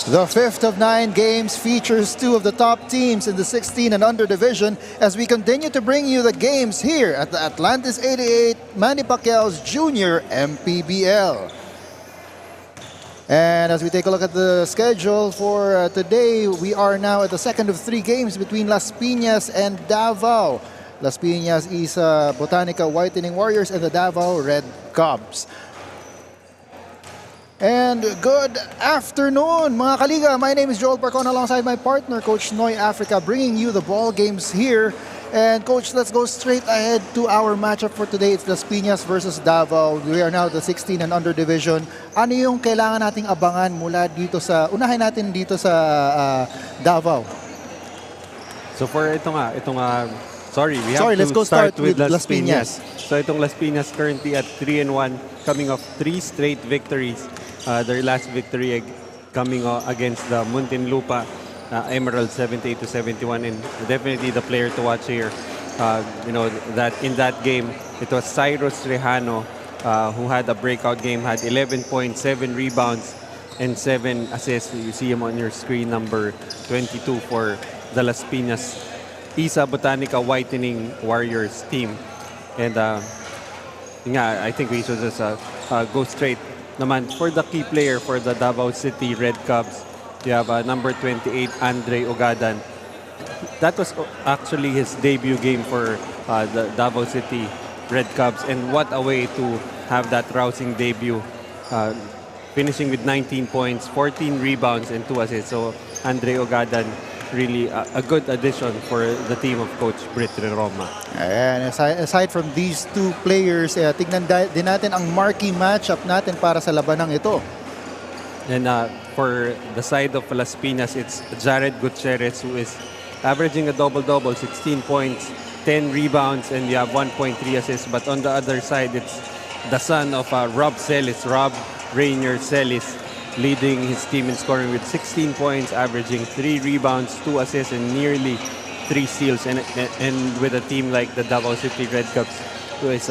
The fifth of 9 games features 2 of the top teams in the 16 and under division as we continue to bring you the games here at the Atlantis 88 Manny Pacquiao's Junior MPBL. And as we take a look at the schedule for today, we are now at the second of 3 games between Las Piñas and Davao. Las Piñas is Botanica Whitening Warriors and the Davao Red Cubs. And good afternoon, mga kaliga. My name is Joel Parcon alongside my partner, Coach Noy Africa, bringing you the ball games here. And Coach, let's go straight ahead to our matchup for today. It's Las Piñas versus Davao. We are now the 16 and under division. Ano yung kailangan nating abangan mula dito sa, unahin natin dito sa Davao? So for sorry, let's go start with Las Piñas. So itong Las Piñas currently at 3-1, coming off 3 straight victories. Their last victory coming against the Muntinlupa Emerald 78-71, and definitely the player to watch here. That in that game it was Cyrus Rejano who had a breakout game, had 11 points, 7 rebounds, and 7 assists. You see him on your screen, number 22 for the Las Piñas Isa Botanica Whitening Warriors team. And I think we should just go straight naman for the key player for the Davao City Red Cubs. You have number 28, Andre Ogadan. That was actually his debut game for the Davao City Red Cubs, and what a way to have that rousing debut, finishing with 19 points, 14 rebounds, and 2 assists. So Andre Ogadan, really a good addition for the team of Coach Brit Roma. And aside from these 2 players, tignan din natin ang marquee matchup natin para sa labanang ito. And for the side of Las Piñas, it's Jared Gutierrez, who is averaging a double-double, 16 points, 10 rebounds, and you have 1.3 assists. But on the other side, it's the son of Rob Celis, Rob Rainier Celis, leading his team in scoring with 16 points, averaging 3 rebounds, 2 assists, and nearly 3 steals. And with a team like the Davao City Red Cubs, who is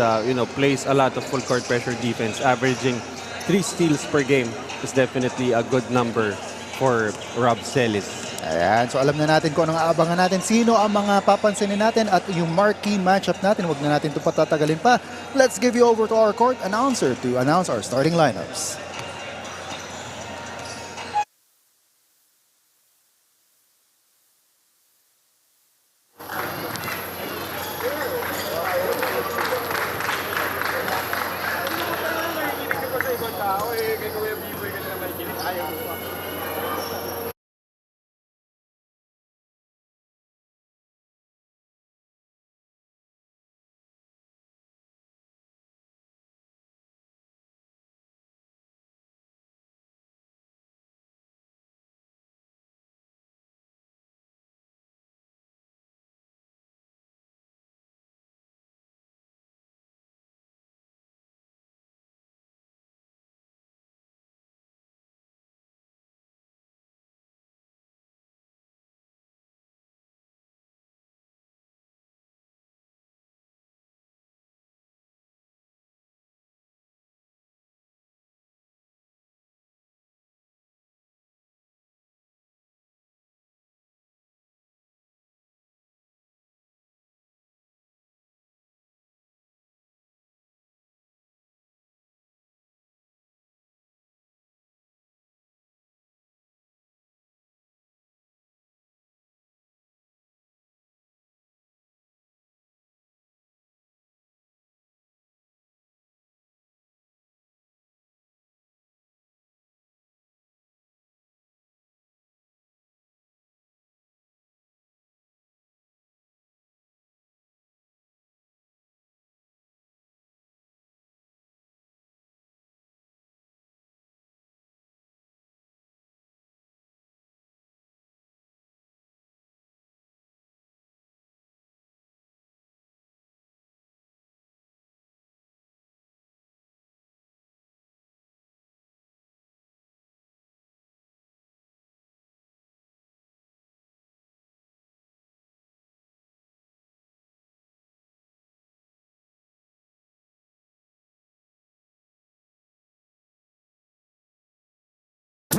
plays a lot of full court pressure defense, averaging 3 steals per game, is definitely a good number for Rob Celis. Ayan, so alam na natin kung anong aabangan natin, sino ang mga papansinin natin at yung marquee matchup natin. Huwag na natin ito patatagalin pa. Let's give you over to our court announcer to announce our starting lineups.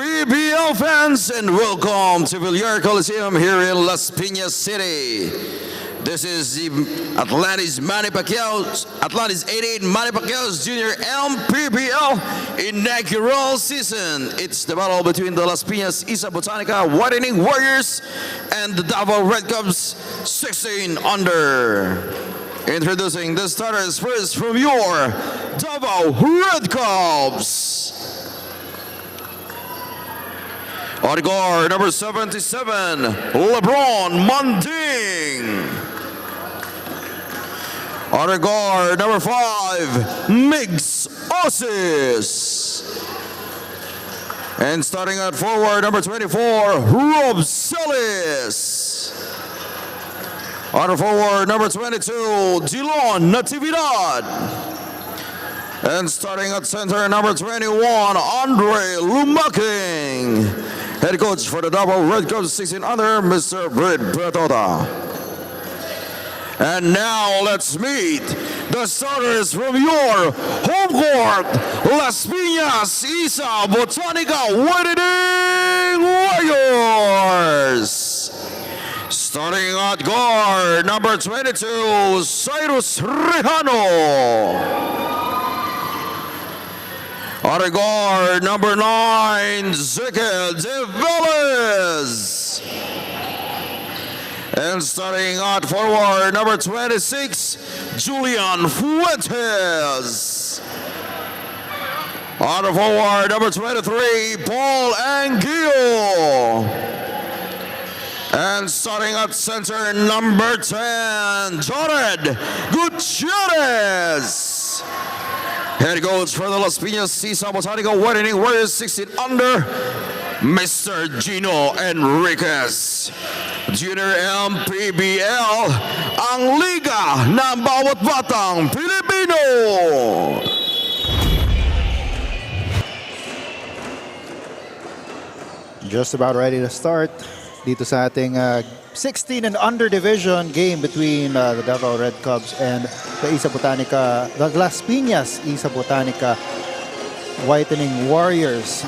MPBL fans, and welcome to Villar Coliseum here in Las Piñas City. This is the Atlantis 88 Manny Pacquiao's Jr. MPBL Inaugural season. It's the battle between the Las Piñas Isa Botanica Whitening Warriors and the Davao Red Cubs 16 under. Introducing the starters first from your Davao Red Cubs. On guard, number 77, LeBron Manding. On guard, number 5, Migs Osis. And starting at forward, number 24, Rob Celis. On forward, number 22, Dilon Natividad. And starting at center, number 21, Andre Lumaking. Head coach for the Davao Red Cubs 16 under, Mr. Britt Bretoda. And now let's meet the starters from your home court, Las Piñas Isa Botanica Whitening Warriors. Starting at guard, number 22, Cyrus Rejano. On guard, number 9, Zekel de Velez. And starting at forward, number 26, Julian Fuentes. On forward, number 23, Paul Anguillo. And starting at center, number 10, Jared Gutierrez. Head coach for the Las Piñas Isa Botanica Whitening Warriors 16 under, Mr. Gino Enriquez. Junior MPBL, ang liga ng bawat batang Pilipino. Just about ready to start dito sa ating 16 and under division game between the Davao Red Cubs and the Isa Botanica, the Las Piñas Isa Botanica Whitening Warriors.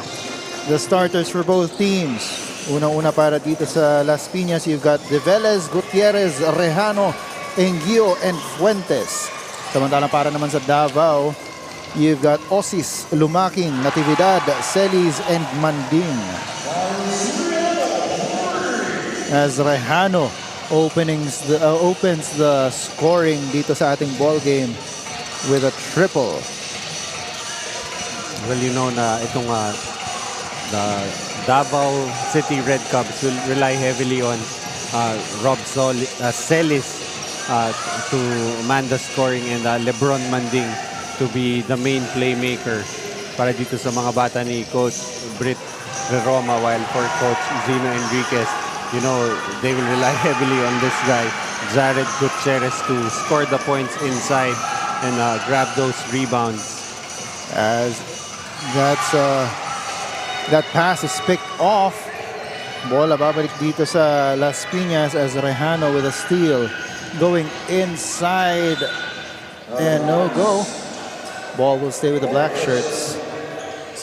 The starters for both teams. Unang-una para dito sa Las Piñas, you've got De Velez, Gutierrez, Rejano, Engio, and Fuentes. Samantalang para naman sa Davao, you've got Osis, Lumaking, Natividad, Celis, and Manding. As Rejano opens the scoring dito sa ating ball game with a triple. Well, you know na itong the Davao City Red Cubs will rely heavily on Rob Celis to man the scoring and LeBron Manding to be the main playmaker para dito sa mga bata ni Coach Britt Roma, while for Coach Gino Enriquez, you know, they will rely heavily on this guy, Jared Gutierrez, to score the points inside and grab those rebounds. As that pass is picked off. Bola babalik dito sa Las Piñas as Rejano with a steal. Going inside and no go. Ball will stay with the black shirts.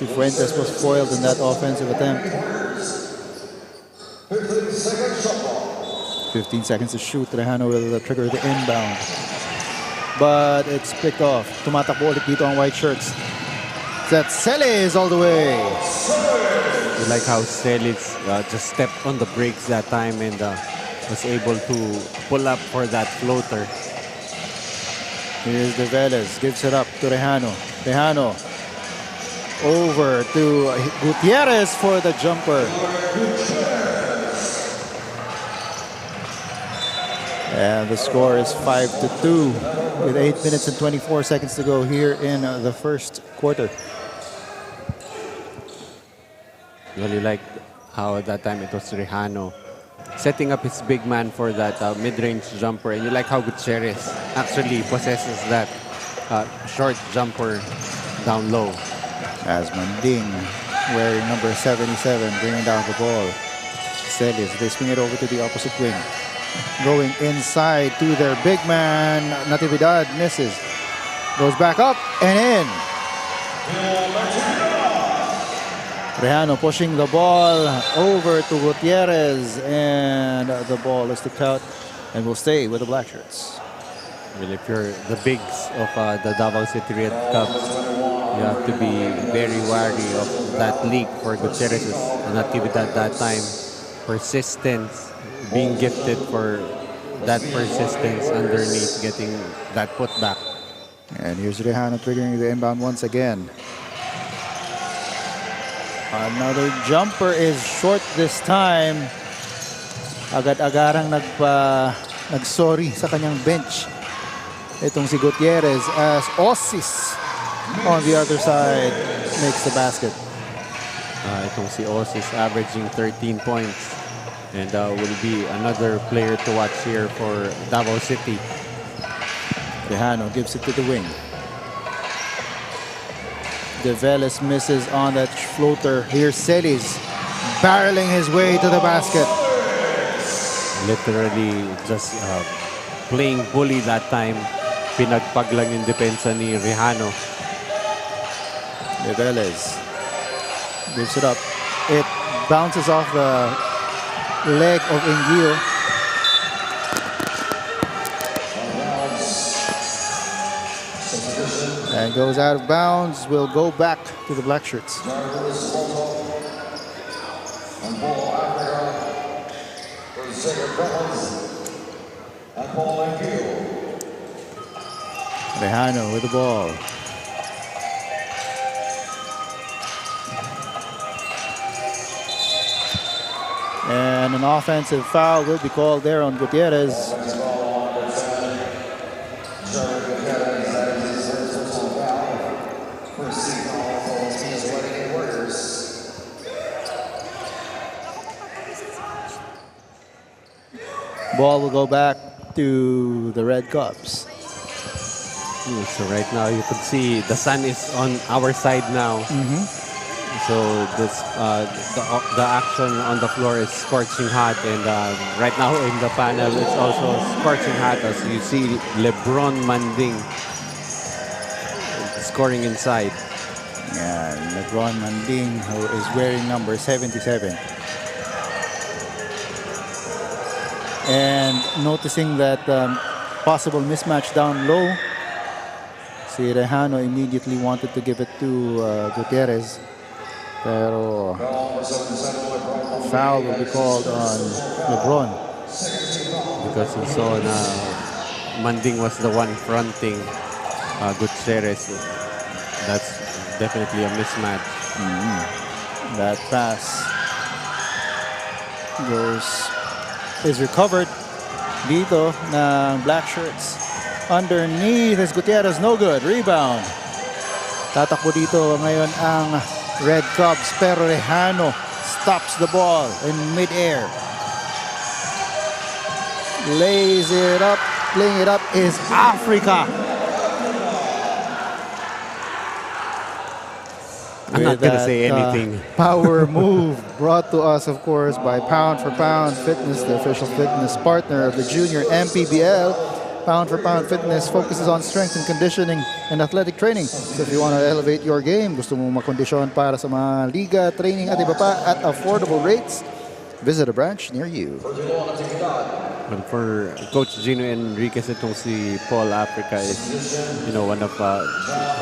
Fuentes was foiled in that offensive attempt. 15 seconds to shoot. Rejano will trigger the inbound. But it's picked off. Tumatakbo ulit dito ang white shirts. That's Celis all the way. I like how Celis just stepped on the brakes that time and was able to pull up for that floater. Here's De Velez, gives it up to Rejano. Rejano over to Gutierrez for the jumper. And the score is 5-2 with 8 minutes and 24 seconds to go here in the first quarter. Really like how at that time it was Rejano setting up his big man for that mid-range jumper, and you like how Gutierrez actually possesses that short jumper down low. As Manding, wearing number 77, bringing down the ball. Celis, they swing it over to the opposite wing. Going inside to their big man, Natividad misses. Goes back up and in. Rejano pushing the ball over to Gutierrez, and the ball is tipped out and will stay with the Black Shirts. Well, if you're the bigs of the Davao City Red Cubs, you have to be very wary of that league for Gutierrez's activity at that time. Persistence, being gifted for that persistence underneath, getting that put back. And here's Rejano triggering the inbound once again. Another jumper is short this time. Agad-agarang nag-sorry sa kanyang bench. Itong si Gutierrez as Osis on the other side makes the basket. Itong si Osis averaging 13 points. And will be another player to watch here for Davao City. Rejano gives it to the wing. De Velez misses on that floater. Here's Celis barreling his way to the basket. Literally just playing bully that time. Pinagpag lang yung depensa ni Rejano. De Velez gives it up. It bounces off the leg of Engil. And goes out of bounds. Will go back to the Black Shirts. Rejano with the ball. And an offensive foul will be called there on Gutierrez. Ball will go back to the Red Cubs. So right now you can see the sun is on our side now. So this the action on the floor is scorching hot, and right now in the panel it's also scorching hot as you see LeBron Manding scoring inside. Yeah, LeBron Manding, who is wearing number 77. And noticing that possible mismatch down low, si Rejano immediately wanted to give it to Gutierrez. Pero foul will be called on LeBron. Because he saw na Manding was the one fronting Gutierrez. That's definitely a mismatch. That pass is recovered dito ng Black Shirts. Underneath is Gutierrez, no good. Rebound. Tatakbo dito ngayon ang Red Cubs, pero Rejano stops the ball in midair. Lays it up, playing it up is Africa. I'm not going to say anything. Power move brought to us, of course, by Pound for Pound Fitness, the official fitness partner of the junior MPBL. Pound for Pound Fitness focuses on strength and conditioning and athletic training. So if you want to elevate your game, gusto mo makondisyon para sa mga liga, training at iba pa at affordable rates, visit a branch near you. Well, for Coach Gino Enriquez, itong si Paul Africa is, one of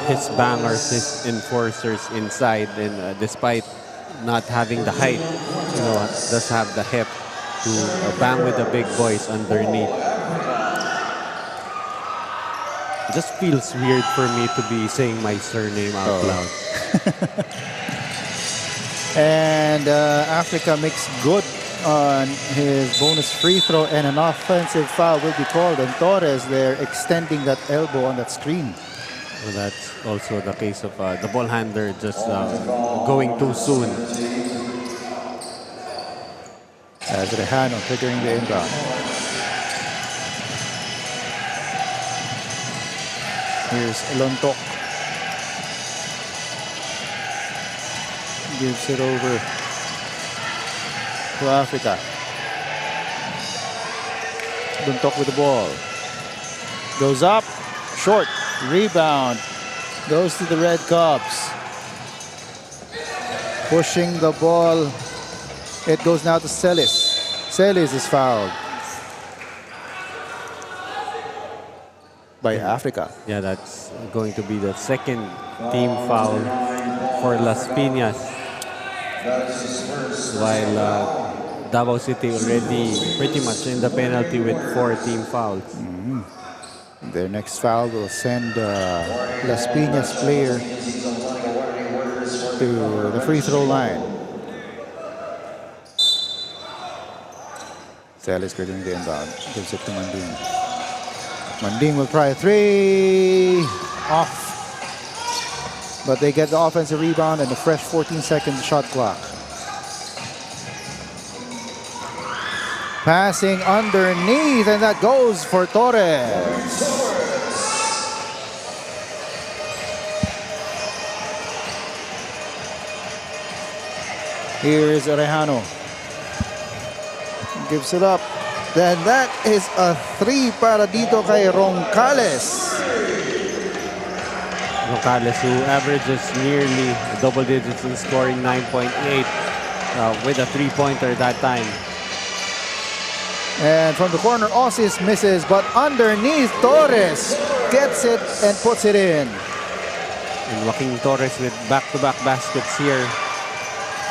his bangers, his enforcers inside, and despite not having the height, does have the hip to bang with the big boys underneath. It just feels weird for me to be saying my surname out loud. And Africa makes good on his bonus free throw, and an offensive foul will be called on Torres there, extending that elbow on that screen. Well, that's also the case of the ball handler just going too soon. As Rejano triggering the inbound. Here's Lontok. Gives it over to Africa. Lontok with the ball. Goes up, short, rebound. Goes to the Red Cubs. pushing the ball. It goes now to Celis. Celis is fouled by Africa. Yeah, that's going to be the second team foul for Las Piñas. While Davao City already pretty much in the penalty with 4 team fouls. Their next foul will send Las Piñas player to the free throw line. Celis getting the inbound. Gives it to Manding. Manding will try a 3. Off. But they get the offensive rebound and a fresh 14-second shot clock. Passing underneath, and that goes for Torres. Here is Orejano. Gives it up. Then that is a 3 para dito kay Roncales. Roncales, who averages nearly double digits in scoring, 9.8 with a 3-pointer that time. And from the corner, Osis misses, but underneath, Torres gets it and puts it in. And Joaquin Torres with back-to-back baskets here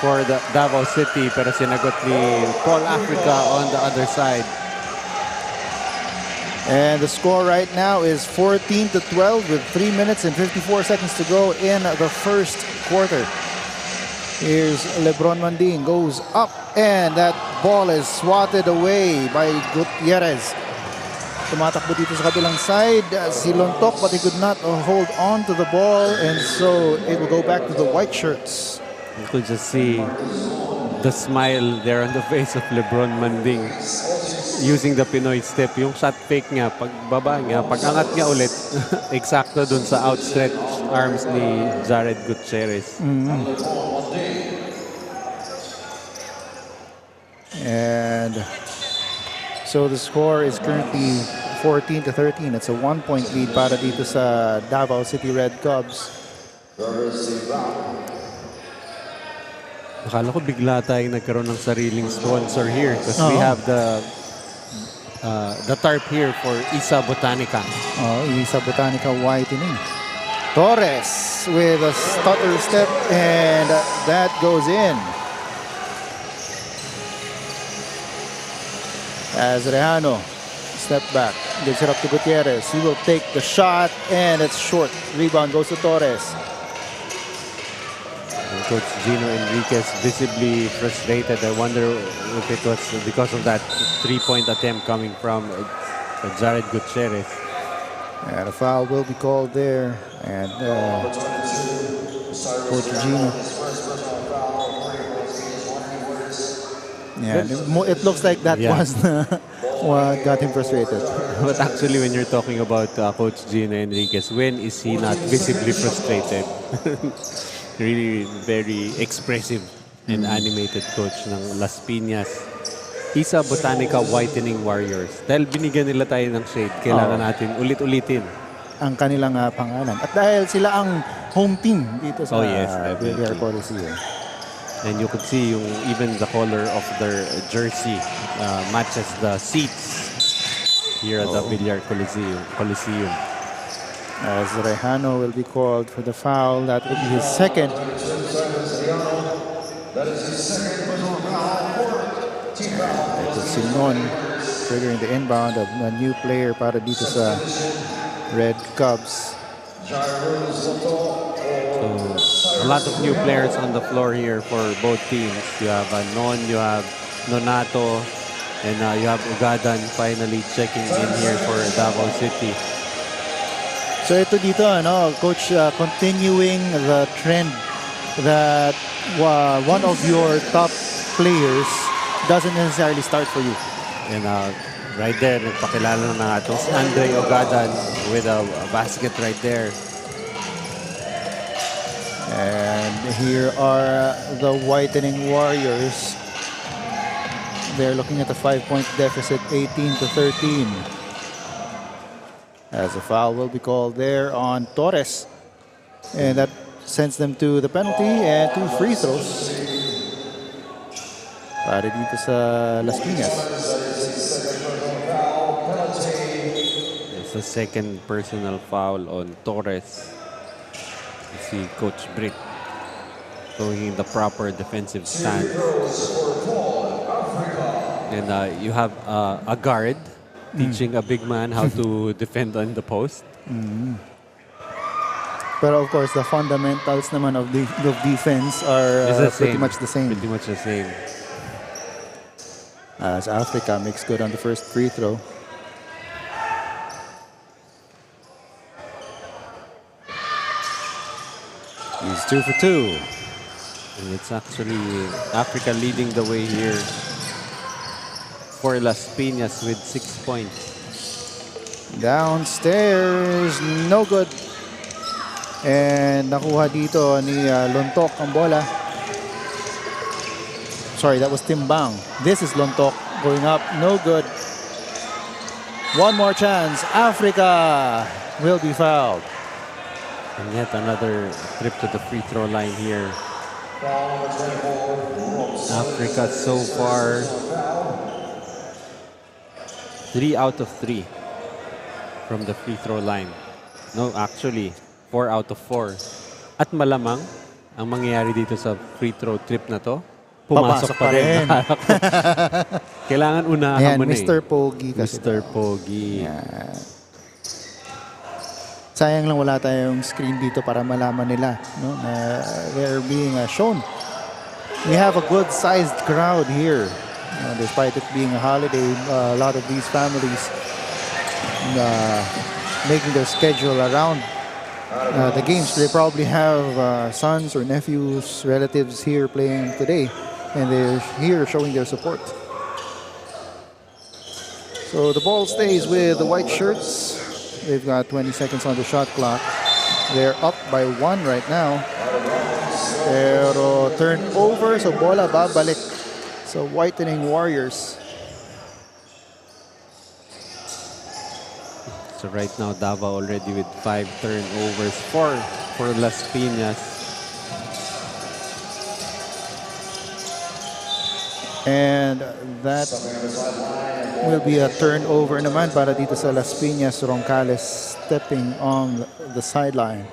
for the Davao City, pero sinagot ni Paul Africa on the other side. And the score right now is 14-12 with 3 minutes and 54 seconds to go in the first quarter. Here's Lebron Manding, goes up, and that ball is swatted away by Gutierrez. Tumatakbo dito sa kabilang side, si Lontok, but he could not hold on to the ball, and so it will go back to the white shirts. You could just see the smile there on the face of Lebron Manding using the Pinoy step. Yung shot fake niya, pagbaba niya, pag-angat niya ulit, eksakto dun sa outstretched arms ni Jared Gutierrez. And so the score is currently 14-13. It's a 1-point lead para dito sa Davao City Red Cubs. Akala ko bigla tayong nagkaroon ng sariling sponsor here because we have the tarp here for Isa Botanica. Oh, Isa Botanica whitening. Torres with a stutter step, and that goes in. As Rejano step back, gives it up to Gutierrez. He will take the shot, and it's short. Rebound goes to Torres. And Coach Gino Enriquez visibly frustrated. I wonder if it was because of that 3-point attempt coming from Jared Gutierrez. And a foul will be called there. And Coach Gino. Yeah, it looks like that was what got him frustrated. But actually, when you're talking about Coach Gino Enriquez, when is he not visibly frustrated? Really very expressive and animated coach ng Las Piñas. Isa Botanica Whitening Warriors. Dahil binigyan nila tayo ng shade, kailangan natin ulit-ulitin ang kanilang pangalan. At dahil sila ang home team dito sa Villar Coliseum. And you could see even the color of their jersey matches the seats here at the Villar Coliseum. As Rejano will be called for the foul. That will be his second. Ito si Non triggering the inbound of a new player para dito sa Red Cubs. So, a lot of new players on the floor here for both teams. You have Non, you have Nonato, and you have Ugadan finally checking in here for Davao City. So ito dito, Coach, continuing the trend that one of your top players doesn't necessarily start for you. And right there, nagpakilala na itong si Andre Ugadan with a basket right there. And here are the Whitening Warriors. They're looking at a 5-point deficit, 18-13. As a foul will be called there on Torres. And that sends them to the penalty and 2 free throws para dito sa Las Piñas. It's a second personal foul on Torres. You see Coach Brick showing the proper defensive stance. And you have a guard teaching a big man how to defend on the post. Pero of course, the fundamentals naman of defense are pretty much the same. Pretty much the same. As Africa makes good on the first free throw. He's 2 for 2. And it's actually Africa leading the way here for Las Piñas with 6 points. Downstairs, no good. And nakuha dito ni Lontok ang bola. Sorry, that was Timbang. This is Lontok going up, no good. One more chance. Africa will be fouled. And yet another trip to the free throw line here. Africa so far 3 out of 3 from the free throw line. No, actually 4 out of 4. At malamang ang mangyayari dito sa free throw trip na to, pumasok pa rin. Kailangan unahan mo na Mr. Pogi kasi. Mr. Pogi. Yeah. Sayang lang wala tayong screen dito para malaman nila, no, na they're being shown. We have a good-sized crowd here. Despite it being a holiday, a lot of these families making their schedule around the games. They probably have sons or nephews, relatives here playing today, and they're here showing their support. So the ball stays with the white shirts. They've got 20 seconds on the shot clock. They're up by 1 right now. Pero turnover, so bola babalik sa Whitening Warriors. So right now Davao already with 5 turnovers, 4 for Las Piñas. And that will be a turnover naman para dito sa Las Piñas. Roncales stepping on the sideline.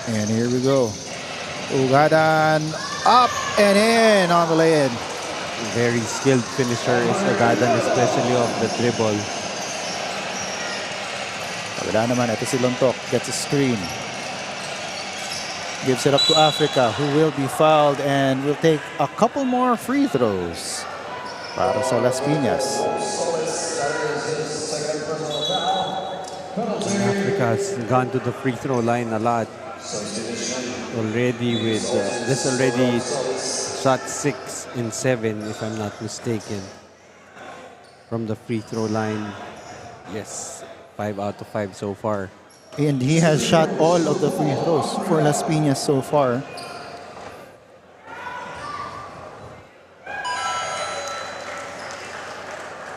And here we go. Ugadan up and in on the lane. Very skilled finisher is Agadan, especially off the dribble. Wala naman, ito si Lontok, gets a screen. Gives it up to Africa, who will be fouled and will take a couple more free throws para sa Las Piñas. Africa has gone to the free throw line a lot. Already with this already shot 6 and 7 if I'm not mistaken from the free throw line. Yes, 5 out of 5 so far. And he has shot all of the free throws for Las Piñas so far.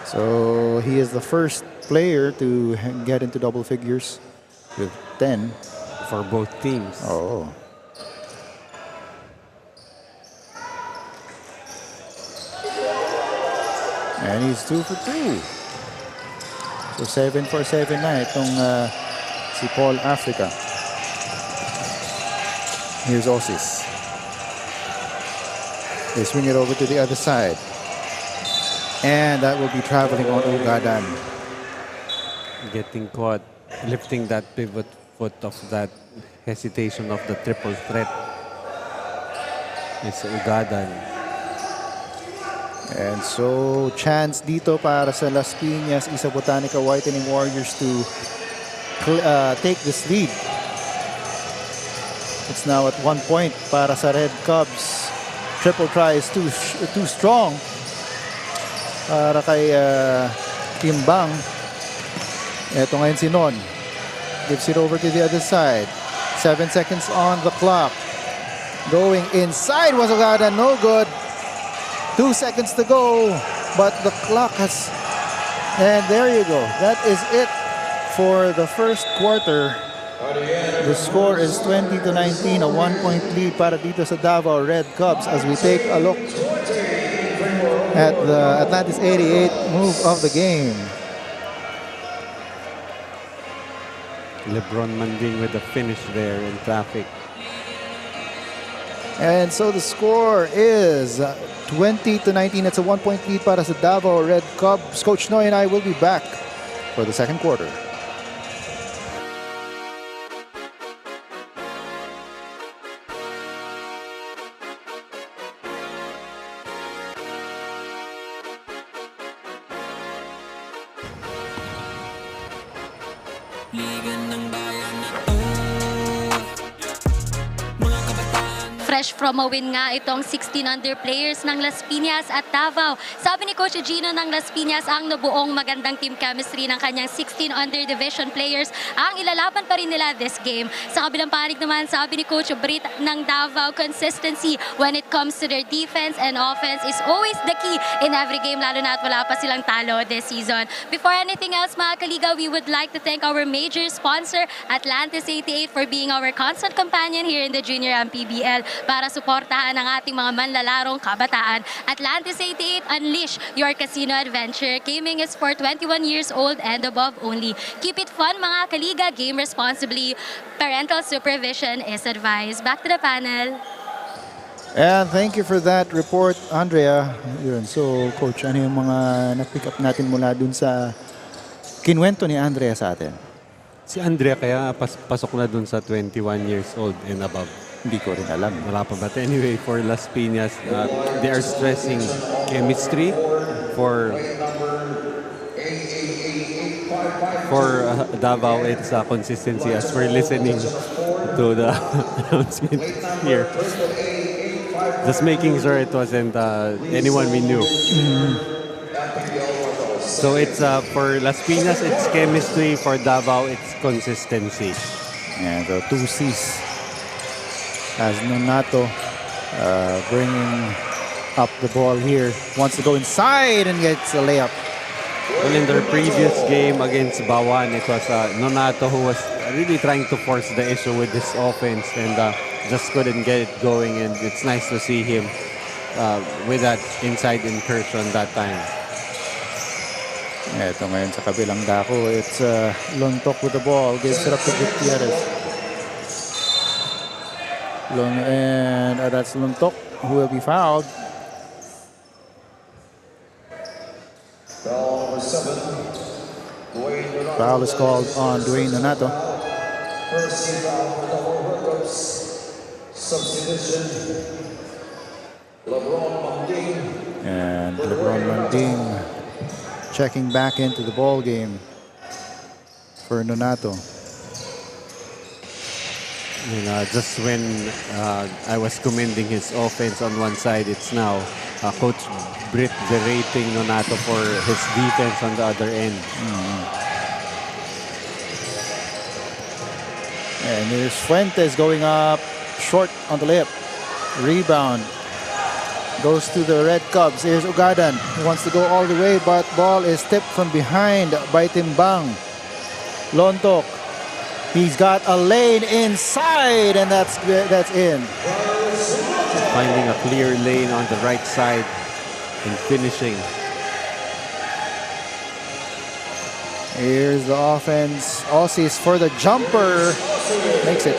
So he is the first player to get into double figures with 10 for both teams. Oh. And he's 2 for 2. So 7 for 7 na itong si Paul Africa. Here's Osis. They swing it over to the other side. And that will be traveling on Ugadan. Getting caught, lifting that pivot foot of that hesitation of the triple threat is Ugadan. And so, chance dito para sa Las Piñas, Isa Botanica Whitening Warriors to take this lead. It's now at 1 point para sa Red Cubs. Triple try is too strong para kay Timbang. Ito ngayon si Non. Gives it over to the other side. 7 seconds on the clock. Going inside was Ugadan, no good. 2 seconds to go, but the clock has And there you go. That is it for the first quarter. The score is 20-19, a 1-point lead para dito sa Davao Red Cubs as we take a look at the Atlantis 88 move of the game. LeBron Manding with the finish there in traffic. And so the score is 20-19. It's a 1-point lead para sa Davao Red Cubs. Coach Noy and I will be back for the second quarter. Fresh from a win nga itong 16 under players ng Las Piñas at Davao. Sabi ni Coach Gino ng Las Piñas, ang nabuong magandang team chemistry ng kanyang 16 under division players ang ilalaban pa rin nila this game. Sa kabilang panig naman, sabi ni Coach Brit ng Davao, consistency when it comes to their defense and offense is always the key in every game, lalo na at wala pa silang talo this season. Before anything else, mga kaliga, we would like to thank our major sponsor, Atlantis 88, for being our constant companion here in the Junior MPBL. Para suportahan ang ating mga manlalarong kabataan. Atlantis 88, unleash your casino adventure. Gaming is for 21 years old and above only. Keep it fun, mga kaliga. Game responsibly. Parental supervision is advised. Back to the panel. And thank you for that report, Andrea. Yun. So, Coach, ano yung mga na-pick up natin mula dun sa kinwento ni Andrea sa atin? Si Andrea kaya pasok na dun sa 21 years old and above. Hindi ko rin alam. Wala pa ba? Anyway, for Las Piñas, they are stressing chemistry for Davao. It's consistency as we're listening to the announcement here. Just making sure it wasn't anyone we knew. So it's for Las Piñas, it's chemistry. For Davao, it's consistency. And the two C's. As Nonato bringing up the ball here. Wants to go inside and gets a layup. Well, in their previous game against Bawan, it was Nonato who was really trying to force the issue with this offense and just couldn't get it going. And it's nice to see him with that inside incursion that time. Ito ngayon sa kabilang dako. It's Lontok with the ball. Gives it up to Gutierrez. And that's Lontok who will be fouled. Foul is called on Dwayne Nonato. And LeBron Manding checking back into the ball game for Nonato. You know, just when I was commending his offense on one side, it's now Coach Britt berating Nonato for his defense on the other end. And here's Fuentes going up short on the layup. Rebound goes to the Red Cubs. Here's Ugadan who wants to go all the way, but ball is tipped from behind by Timbang. Lontok. He's got a lane inside, and that's in. Finding a clear lane on the right side and finishing. Here's the offense. Aussies for the jumper. Makes it.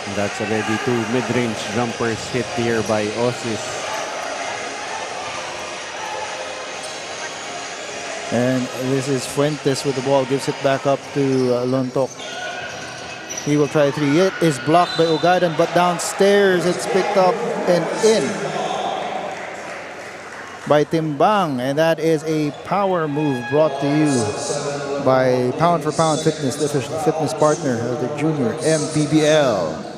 And that's already two mid-range jumpers hit here by Aussies. And this is Fuentes with the ball. Gives it back up to Lontok. He will try three. It is blocked by Ugadan, but downstairs it's picked up and in by Timbang. And that is a power move brought to you by Pound for Pound Fitness, the official fitness partner of the Junior MPBL.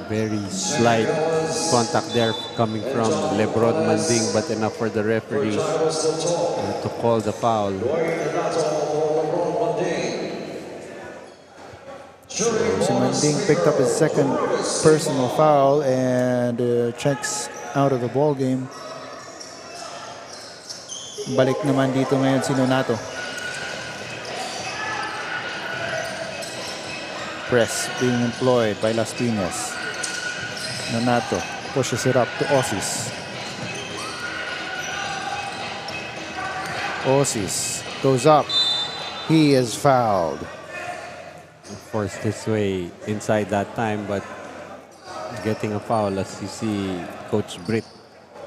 Very slight contact there coming from LeBron Manding, but enough for the referee to call the foul. So Manding picked up his second personal foul and checks out of the ball game. Balik naman dito ngayon si Nonato. Press being employed by Las Piñas. Nonato pushes it up to Osis. Osis goes up. He is fouled. Forced his way inside that time, but getting a foul as you see Coach Britt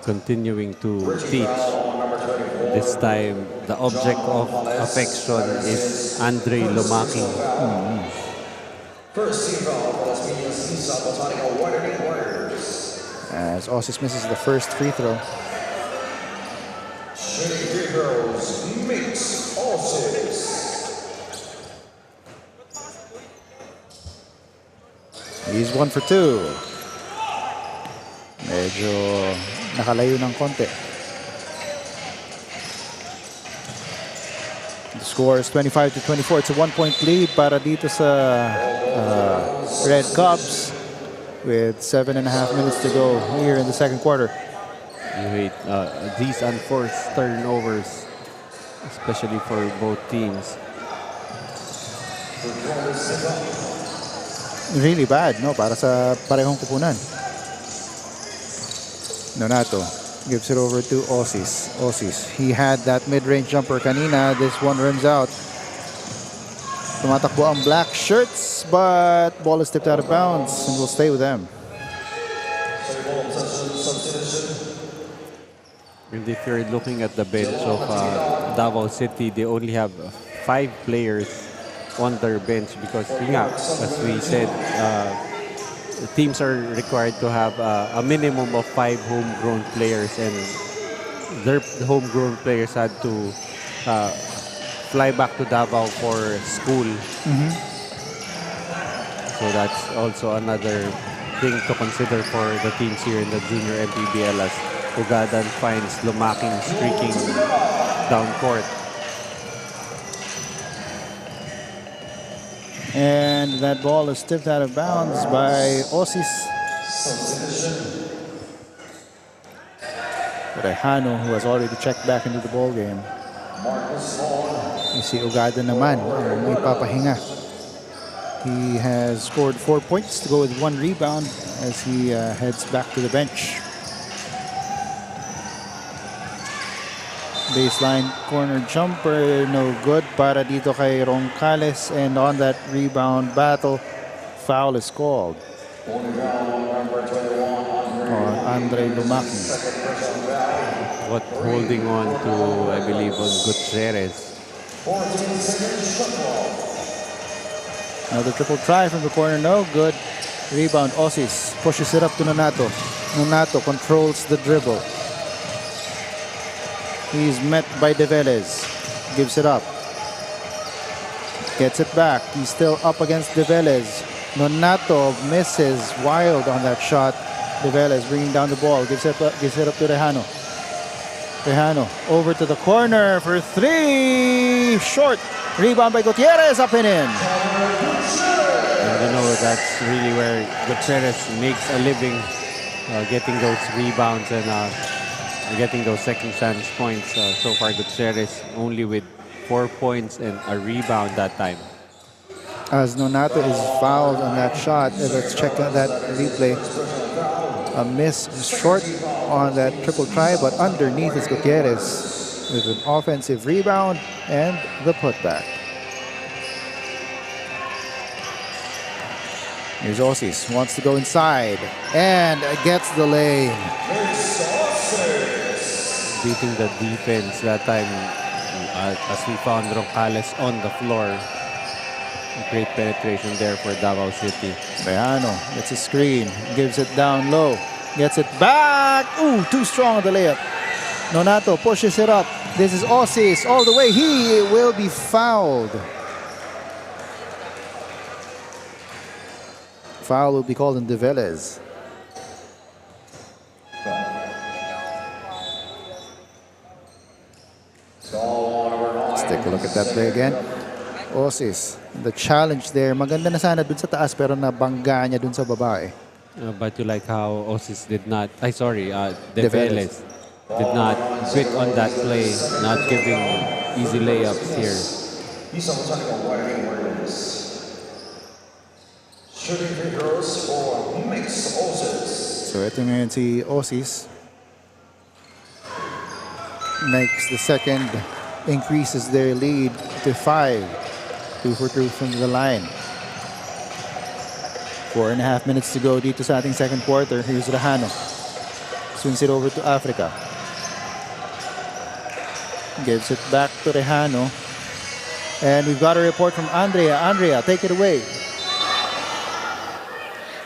continuing to teach. This time, the object of affection is Andre Lumaki. First team foul for Las Piñas Isa Botanica Widening Warriors. As Osis misses the first free throw. Shooting free throws, Mix Osis. He's 1 for 2. Medyo nakalayo ng konti. The score is 25-24. It's a 1-point lead para dito sa Red Cubs with 7.5 minutes to go here in the second quarter. You hate these unforced turnovers, especially for both teams. Really bad, no? Para sa parehong kupunan. Nonato gives it over to Osis. Osis, he had that mid-range jumper kanina. This one rims out. Tumatakbo ang black shirts, but ball is tipped out of bounds and will stay with them. And if you're looking at the bench of Davao City, they only have 5 players on their bench because, as we said, teams are required to have a minimum of 5 homegrown players, and their homegrown players had to fly back to Davao for school. So that's also another thing to consider for the teams here in the junior MPBL as Ugadan finds Lumaking streaking down court. And that ball is tipped out of bounds by Osis. Rejano, who has already checked back into the ball game. You see Ugada naman, may papahinga. He has scored 4 points to go with 1 rebound as he heads back to the bench. Baseline corner jumper, no good para dito kay Roncales, and on that rebound battle, foul is called on Andre Lumaki. What holding on to, I believe, on Gutierrez. Another triple try from the corner, no good. Rebound, Osis pushes it up to Nonato. Nonato controls the dribble. He's met by De Velez. Gives it up. Gets it back. He's still up against De Velez. Nonato misses wild on that shot. De Velez bringing down the ball. Gives it up to Rejano. Rejano over to the corner for 3. Short. Rebound by Gutierrez. Up and in. And that's really where Gutierrez makes a living, getting those rebounds and getting those second chance points. So far, Gutierrez only with 4 points and a rebound that time. As Nonato is fouled on that shot, let's check out that replay. A miss short on that triple try, but underneath is Gutierrez with an offensive rebound and the putback. Here's Osis, wants to go inside and gets the lane. Beating the defense that time as we found Roncales on the floor. Great penetration there for Davao City. Rejano gets a screen, gives it down low, gets it back. Ooh, too strong on the layup. Nonato pushes it up. This is Osis all the way. He will be fouled. Foul will be called on De Velez. Let's take a look at that play again. Osis, the challenge there. Maganda na sana dun sa taas pero nabangga niya dun sa baba eh. But you like how Osis did not... De De Velez. Velez did not quit on that play, not giving easy layups here. Isa Botanica Whitening Warriors. Shooting free throws for Mix Oses. So ito ngayon si Osis. Makes the second, increases their lead to 5. 2 for 2 from the line. 4.5 minutes to go dito sa ating second quarter. Here's Rehano. Swings it over to Africa. Gives it back to Rehano. And we've got a report from Andrea. Andrea, take it away.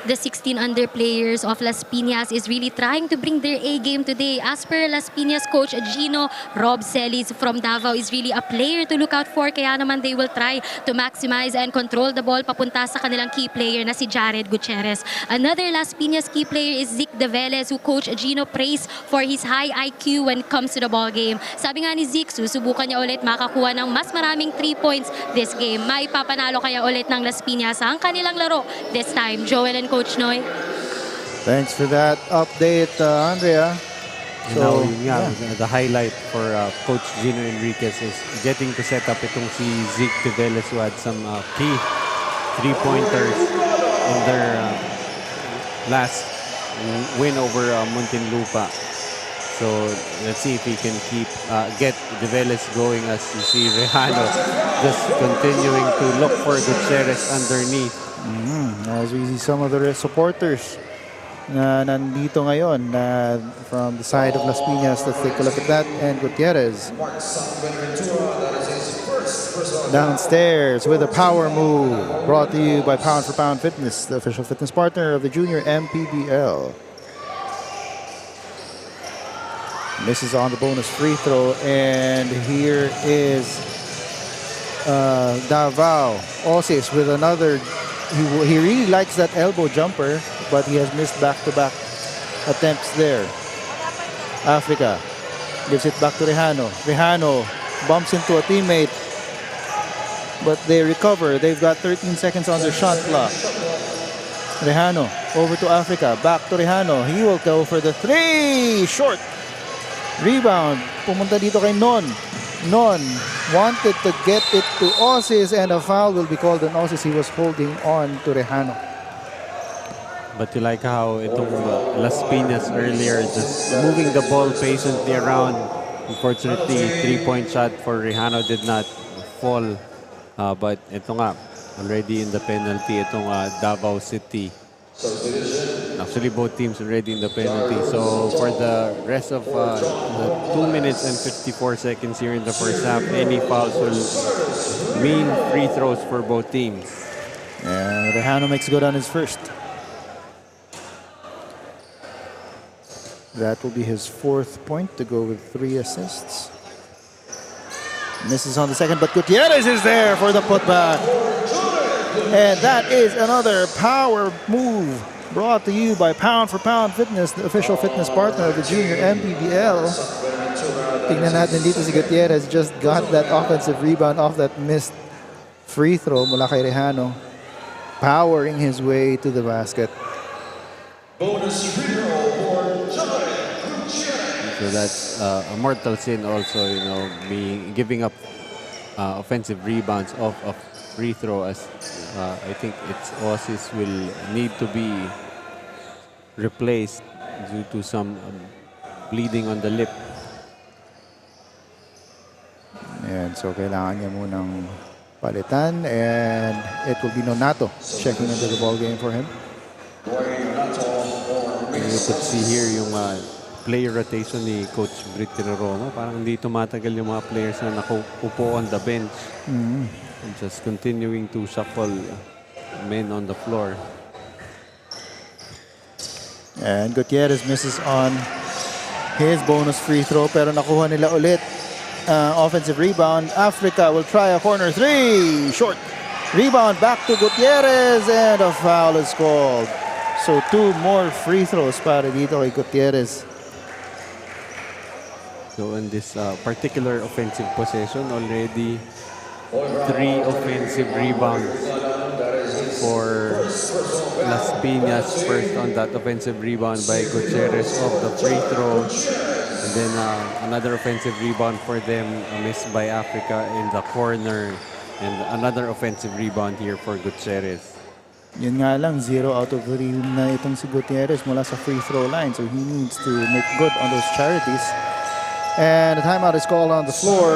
The 16 under players of Las Piñas is really trying to bring their A game today. As per Las Piñas coach Gino, Rob Celis from Davao is really a player to look out for. Kaya naman they will try to maximize and control the ball papunta sa kanilang key player na si Jared Gutierrez. Another Las Piñas key player is Zeke De Velez, who coach Gino praised for his high IQ when it comes to the ball game. Sabi nga ni Zeke, susubukan niya ulit makakuha ng mas maraming 3 points this game. Maipapanalo kaya ulit ng Las Piñas ang kanilang laro this time. Joel and Coach Noy. Thanks for that update, Andrea. So, the highlight for Coach Gino Enriquez is getting to set up itong si Zeke De Velez, who had some key three-pointers in their last win over Muntinlupa. So let's see if he can get De Velez going, as you see Rehano just continuing to look for Gutierrez underneath. As we see some of the supporters na nandito ngayon from the side of Las Piñas. Let's take a look at that. And Gutierrez downstairs with a power move, brought to you by Pound for Pound Fitness, the official fitness partner of the junior MPBL. Misses on the bonus free throw, and here is Davao Osis with another. He really likes that elbow jumper, but he has missed back-to-back attempts there. Africa gives it back to Rehano. Rehano bumps into a teammate, but they recover. They've got 13 seconds on their shot clock. Rehano over to Africa. Back to Rehano. He will go for the 3. Short. Rebound. Pumunta dito kay Non. Non wanted to get it to Osis, and a foul will be called on Osis. He was holding on to Rehano. But you like how itong Las Piñas earlier just moving the ball patiently around. Unfortunately, 3-point shot for Rehano did not fall. But ito nga, already in the penalty itong Davao City. Actually, both teams already in the penalty. So for the rest of the 2 minutes and 54 seconds here in the first half, any fouls will mean free throws for both teams. And Rehano makes good on his first. That will be his 4th point to go with 3 assists. Misses on the second, but Gutierrez is there for the putback. And that is another power move brought to you by Pound for Pound Fitness, the official fitness partner of the junior MPBL. Tignan natin dito si Gutierrez just got that offensive rebound off that missed free throw mula kay Rehano, powering his way to the basket. Bonus free throw for So that's a mortal sin also, giving up offensive rebounds off of free throw, as I think it's Osis will need to be replaced due to some bleeding on the lip. And so kailangan niya munang palitan, and it will be Nonato checking into the ball game for him. You could see here yung player rotation ni Coach Brit Romo. Parang hindi tumatagal yung mga players na nakaupo on the bench. Just continuing to shuffle men on the floor. And Gutierrez misses on his bonus free throw, pero nakuha nila ulit. Offensive rebound. Africa will try a corner 3. Short. Rebound back to Gutierrez, and a foul is called. So 2 more free throws para dito kay Gutierrez. So in this particular offensive possession, already 3 offensive rebounds for Las Piñas. First on that offensive rebound by Gutierrez off the free throw. And then another offensive rebound for them, missed by Africa in the corner. And another offensive rebound here for Gutierrez. Yun nga lang, 0 out of 3 na itong si Gutierrez mula sa free throw line. So he needs to make good on those charities. And the timeout is called on the floor.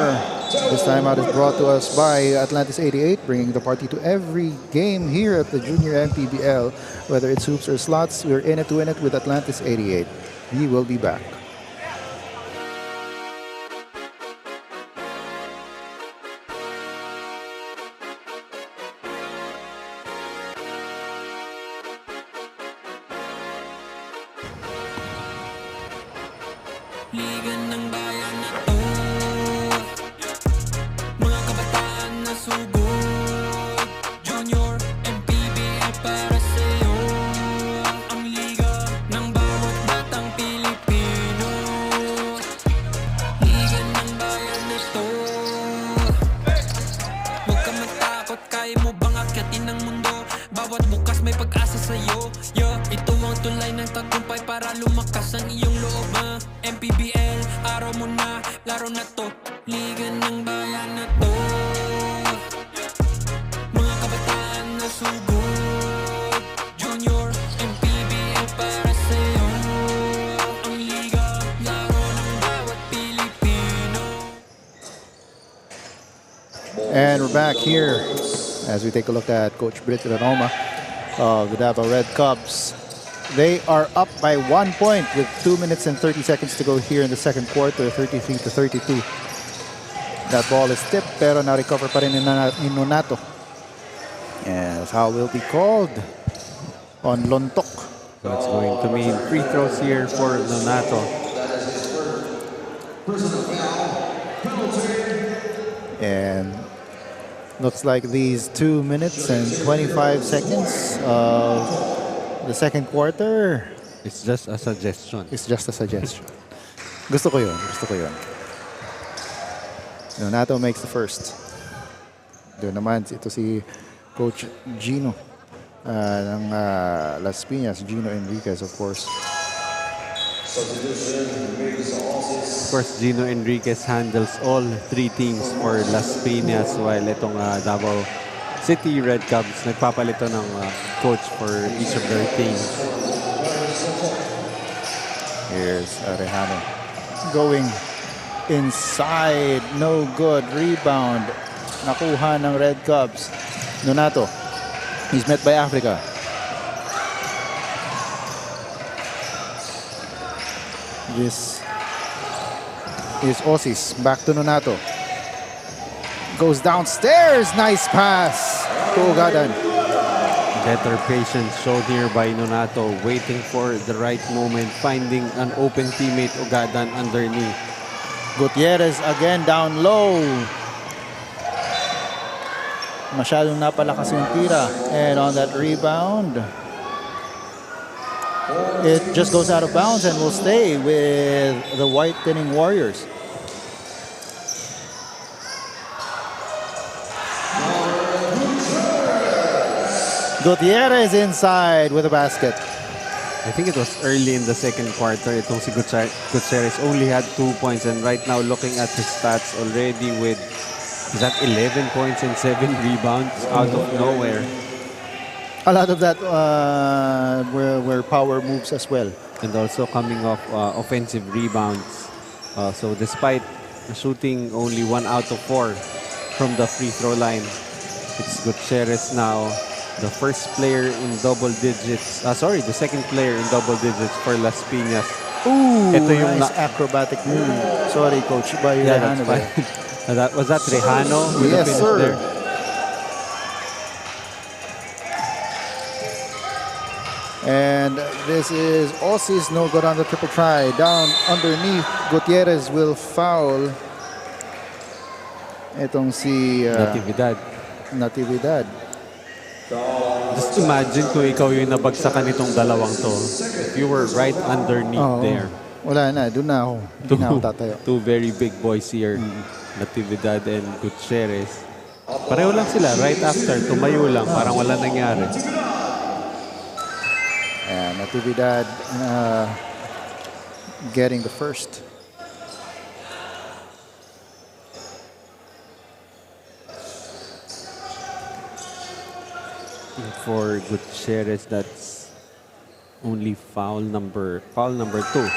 This timeout is brought to us by Atlantis 88, bringing the party to every game here at the Junior MPBL. Whether it's hoops or slots, we're in it to win it with Atlantis 88. We will be back. Liga ng bayan na to, mga kabataan na sugod, Junior MPBL para sa'yo. Ang liga ng bawat batang Pilipino. Liga ng bayan na to, huwag ka matakot, kaya mo bang akyatin ang mundo? Bawat bukas may pag-asa sa'yo. Ito ang tulay ng tagumpay para lumakas ang iyong loob. MPBL, araw mo na, laro na to. Liga ng bayan na to, mga kabataan na sugod, Junior MPBL para sa'yo. Ang liga, laro ng bawat Pilipino. And we're back here as we take a look at Coach Brit Ranoma of the Davao Red Cubs. They are up by 1 point with 2 minutes and 30 seconds to go here in the second quarter, 33-32. That ball is tipped, pero na-recover pa rin in Nonato. And foul will be called on Lontok. So it's going to mean free throws here for Nonato. And looks like these 2 minutes and 25 seconds of the second quarter. It's just a suggestion. It's just a suggestion. Gusto ko yun. Gusto ko yun. Nonato makes the first. Doon naman, ito si Coach Gino ng Las Piñas. Gino Enriquez, of course. Of course, Gino Enriquez handles all three teams for Las Piñas, while itong Davao City Red Cubs nagpapalito ng coach for each of their teams. Here's Arejano going inside. No good. Rebound. Nakuha ng Red Cubs. Nonato. He's met by Africa. This is Osis. Back to Nonato. Goes downstairs. Nice pass to Ugadan. Better patience shown here by Nonato, waiting for the right moment, finding an open teammate, Ugadan, underneath. Gutierrez again down low. Masyadong napalakas yung tira. And on that rebound, it just goes out of bounds and will stay with the whitening Warriors. Gutierrez inside with a basket. I think it was early in the second quarter. Itong si Gutierrez only had 2 points, and right now looking at his stats already with, is that 11 points and 7 rebounds out of nowhere. A lot of that were power moves as well. And also coming off offensive rebounds. So despite shooting only 1 out of 4 from the free throw line, it's Gutierrez now, the first player in double digits. The second player in double digits for Las Piñas. Ooh, Ito yung nice acrobatic move. Sorry, Coach. By Yeah, Rejano that's fine. Was that Rejano? With Yes, the finish sir. there? And this is Osis, no good on the triple try. Down underneath, Gutierrez will foul. Itong si Natividad. Just imagine kung ikaw yung nabagsakan itong dalawang to. If you were right underneath there. Wala na, doon na ako. Hindi na ako tatayo. Two very big boys here. Natividad and Gutierrez. Pareho lang sila. Right after, tumayo lang. Parang wala nangyari. And Natividad getting the first. For Gutierrez, that's only foul number 2.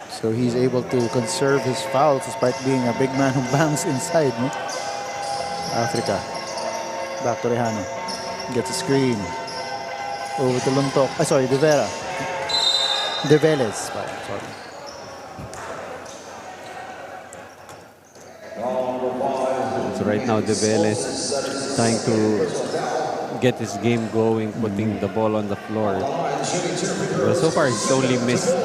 So he's able to conserve his fouls despite being a big man who bangs inside. No? Africa. Back to Rejano. Gets a screen. Over to Luntok. Sorry, De Vera. De Velez. Sorry. So right now, De Velez trying to get his game going, putting the ball on the floor. Well, so far, he's only missed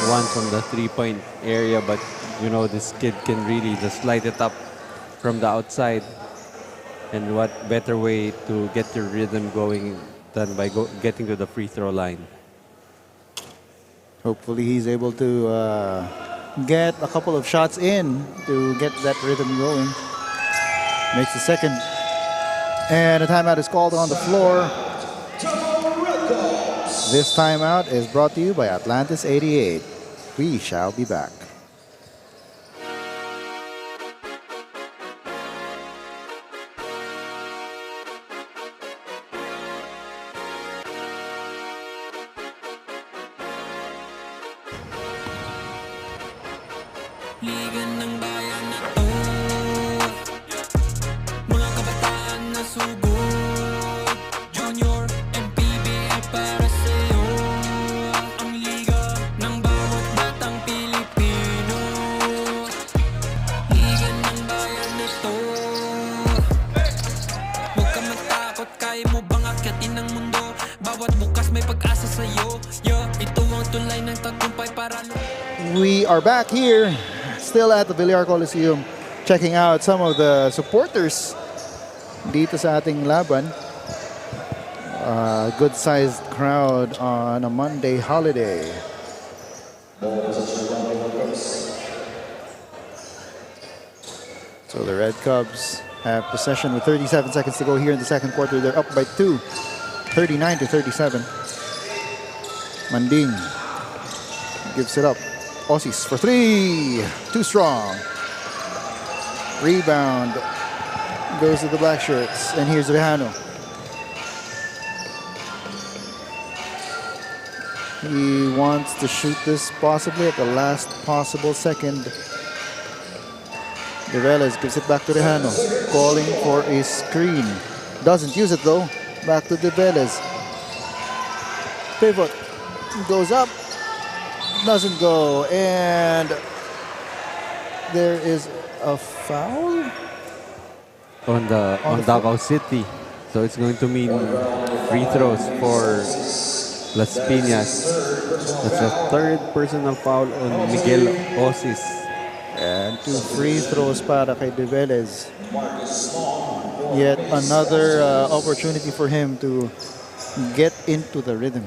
one from the three-point area, but you know, this kid can really just light it up from the outside. And what better way to get your rhythm going than by getting to the free throw line? Hopefully he's able to get a couple of shots in to get that rhythm going. Makes the second. And a timeout is called on the floor. This timeout is brought to you by Atlantis 88. We shall be back. Liga ng bayan na to, mga kabataan na sugod, Junior, MPBL para sa'yo. Ang liga ng bawat batang Pilipino. Liga ng bayan na to, huwag ka matakot, kaya mo bang akyatin ang mundo? Bawat bukas may pag-asa sa'yo. Ito ang tulay ng tagumpay para We are back here, still at the Villar Coliseum, checking out some of the supporters dito sa ating laban. Good-sized crowd on a Monday holiday. So the Red Cubs have possession with 37 seconds to go here in the second quarter. They're up by 2, 39-37. Manding gives it up. Aussies for 3. Too strong. Rebound goes to the black shirts. And here's Rejano. He wants to shoot this possibly at the last possible second. De Velez gives it back to Rejano. Calling for a screen. Doesn't use it though. Back to De Velez. Pivot. Goes up. Doesn't go, and there is a foul On Davao City. So it's going to mean free throws for Las Piñas. That's a third personal foul on Miguel Osis. And 2 free throws para kay De Velez. Yet another opportunity for him to get into the rhythm.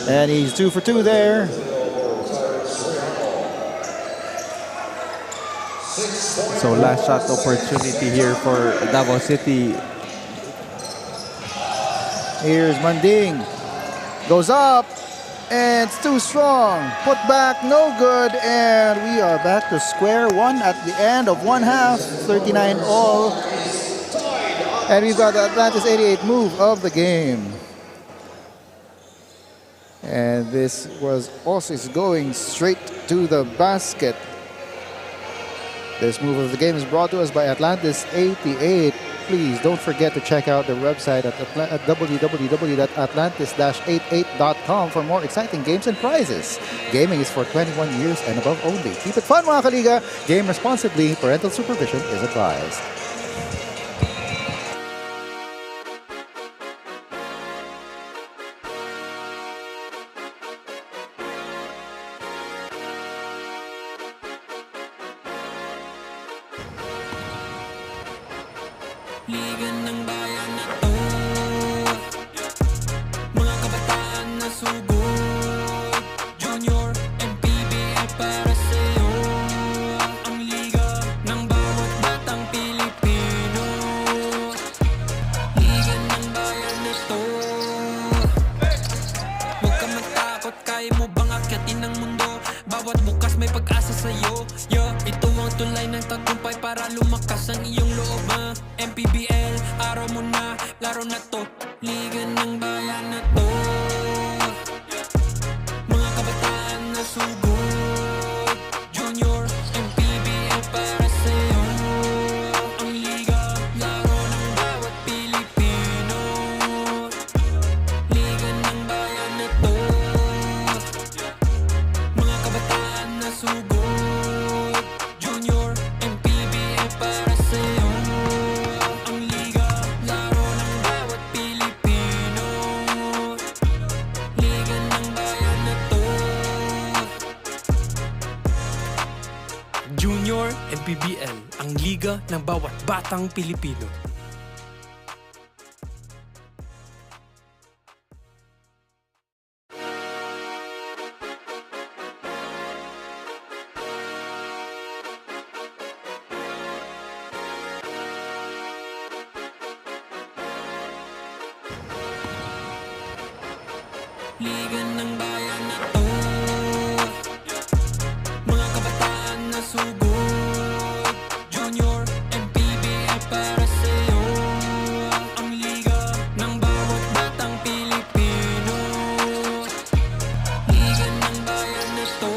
And he's 2 for 2 there. So last shot opportunity here for Davao City. Here's Manding. Goes up. And it's too strong. Put back, no good. And we are back to square one at the end of one half. 39 all. And we've got the Atlantis 88 move of the game. And this was Aussies going straight to the basket. This move of the game is brought to us by Atlantis 88. Please don't forget to check out their website at www.atlantis-88.com for more exciting games and prizes. Gaming is for 21 years and above only. Keep it fun, mga kaliga. Game responsibly. Parental supervision is advised. Liga ng bayan na to, mga kabataan na sugod, Junior, MPBL para sa'yo. Ang liga ng bawat batang Pilipino. MPBL, araw mo na, laro na to. Liga ng bayan na to. Mga kabataan na sugod. Junior, MPBL para sa'yo. Ang liga, laro ng bawat Pilipino. Liga ng bayan na to. Mga kabataan na sugod. Junior, MPBL para sa'yo. Ang liga, laro ng bawat Pilipino. Liga ng bayan na to. Junior MPBL, ang liga ng bawat batang Pilipino. Liga ng bayan na to. Mga kabataan na sugod. Junior, MPBL para sa'yo. Ang liga ng bawat batang Pilipino. Liga ng bayan na to.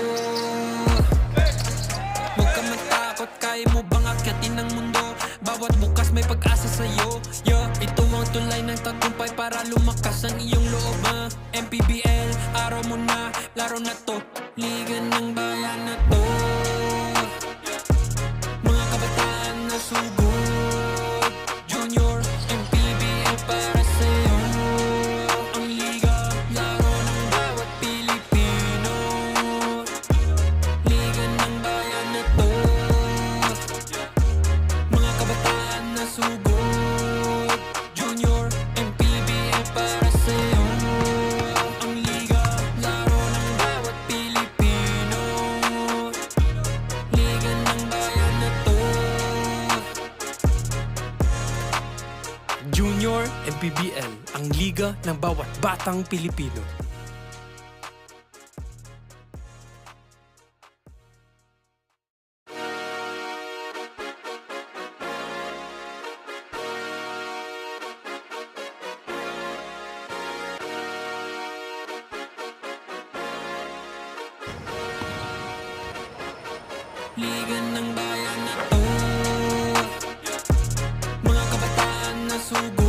Huwag ka matakot, kaya mo bang akyatin ang mundo? Bawat bukas may pag-asa sa'yo. Yeah, ito ang tulay ng tagumpay para lumakas ang iyong loob. MPBL, araw mo na, laro na to. Liga ng bayan na to. Mga kabataan na sugod. Junior, MPBL para sa'yo. Ang liga, laro ng bawat Pilipino. Liga ng bayan na to. Mga kabataan na sugod. Junior, MPBL para sa'yo. Ang liga, laro ng bawat Pilipino. Liga ng bayan na to. Junior MPBL, ang liga ng bawat batang Pilipino. Liga ng bayan na to. Mga kabataan na sugod.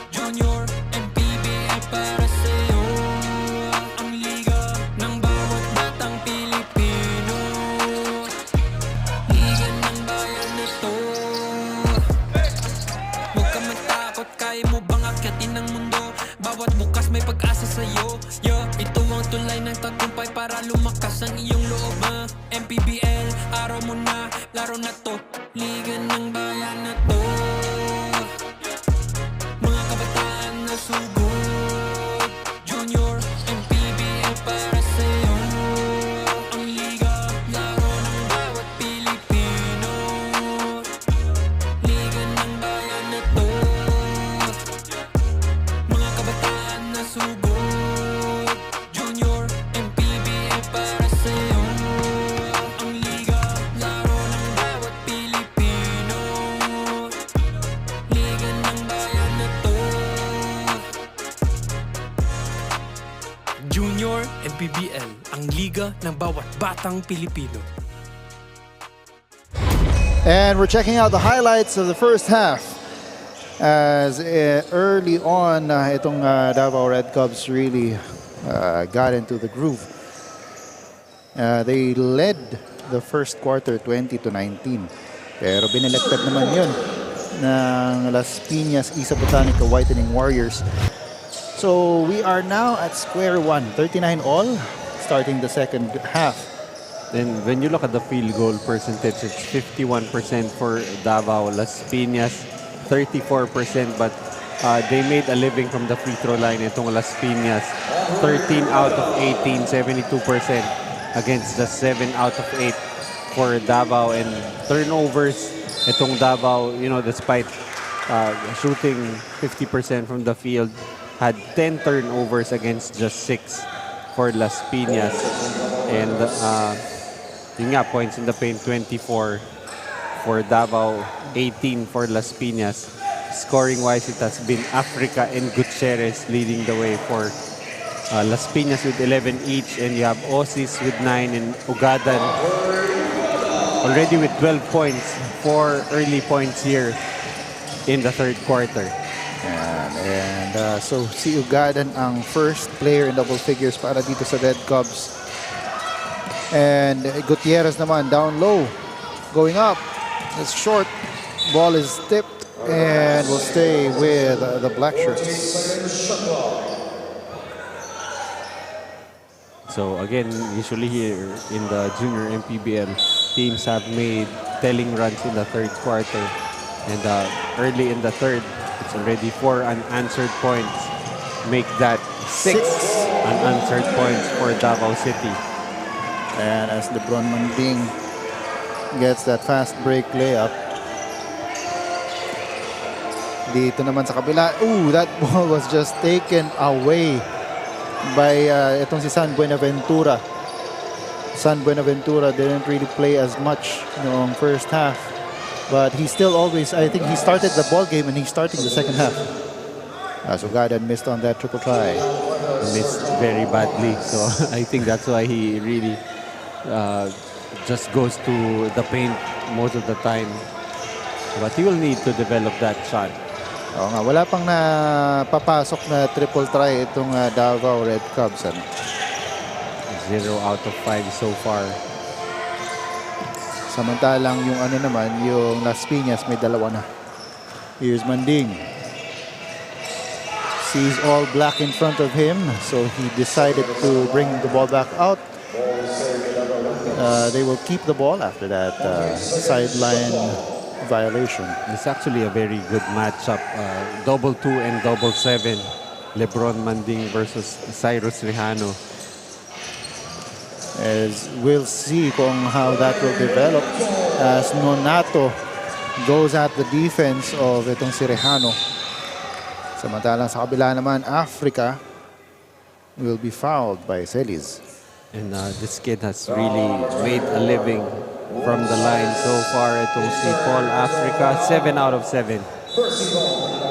Junior, MPBL para sa'yo. Ang liga ng bawat batang Pilipino. Liga ng bayan na to. Huwag ka matakot, kaya mo bang akyatin ang mundo? Bawat bukas may pag-asa sa'yo. Yeah, ito ang tulay ng tagumpay para lumakas ang iyong loob. MPBL, araw mo na, laro na to. Liga ng bayan na to. Mga kabataan na sugod. Junior, MPBL para sa'yo. Ang liga, laro ng bawat Pilipino. Liga ng bayan na to. Mga kabataan na sugod. Junior, MPBL para sa'yo. Ang liga, laro ng bawat Pilipino. Liga ng bayan na to. Junior MPBL, ang liga ng bawat batang Pilipino. And we're checking out the highlights of the first half. As early on, itong Davao Red Cubs really got into the groove. They led the first quarter 20-19. Pero binaliktad naman yun ng Las Piñas Isa Botanica Whitening Warriors. So we are now at square one, 39 all, starting the second half. Then when you look at the field goal percentage, it's 51% for Davao. Las Piñas, 34%, but they made a living from the free throw line. Itong Las Piñas, 13 out of 18, 72% against the 7 out of 8 for Davao. And turnovers, itong Davao, you know, despite shooting 50% from the field, had 10 turnovers against just 6 for Las Piñas. And yun nga, points in the paint, 24 for Davao, 18 for Las Piñas. Scoring-wise, it has been Africa and Gutierrez leading the way for Las Piñas with 11 each, and you have Osis with 9 and Ugadan already with 12 points. 4 early points here in the third quarter. And so si Ugadan ang first player in double figures para dito sa Red Cubs. And Gutierrez naman down low, going up. It's short. Ball is tipped and will stay with the black shirts. So again, usually here in the junior MPBL, teams have made telling runs in the third quarter. And early in the third, it's already 4 unanswered points. Make that 6 unanswered points for Davao City. And as LeBron Manding gets that fast break layup. Dito naman sa kabila. Ooh, that ball was just taken away by itong si San Buenaventura. San Buenaventura didn't really play as much noong first half. But he still always, I think he started the ball game and he's starting the second half. As Ugadan missed on that triple try. Missed very badly. So I think that's why he really just goes to the paint most of the time. But he will need to develop that shot. Oo nga, wala pang napapasok na triple try itong Davao Red Cubs. 0 out of 5 so far. Samantalang yung ano naman, yung Las Piñas may 2 na. Here's Manding. Sees all black in front of him, so he decided to bring the ball back out. They will keep the ball after that sideline violation. It's actually a very good matchup. Double 2 and double 7. LeBron Manding versus Cyrus Rejano. As we'll see kung how that will develop as Nonato goes at the defense of itong si Rejano. Samantalang sa kabila naman, Africa will be fouled by Celis. And this kid has really made a living from the line so far. Itong si Paul Africa, 7 out of 7.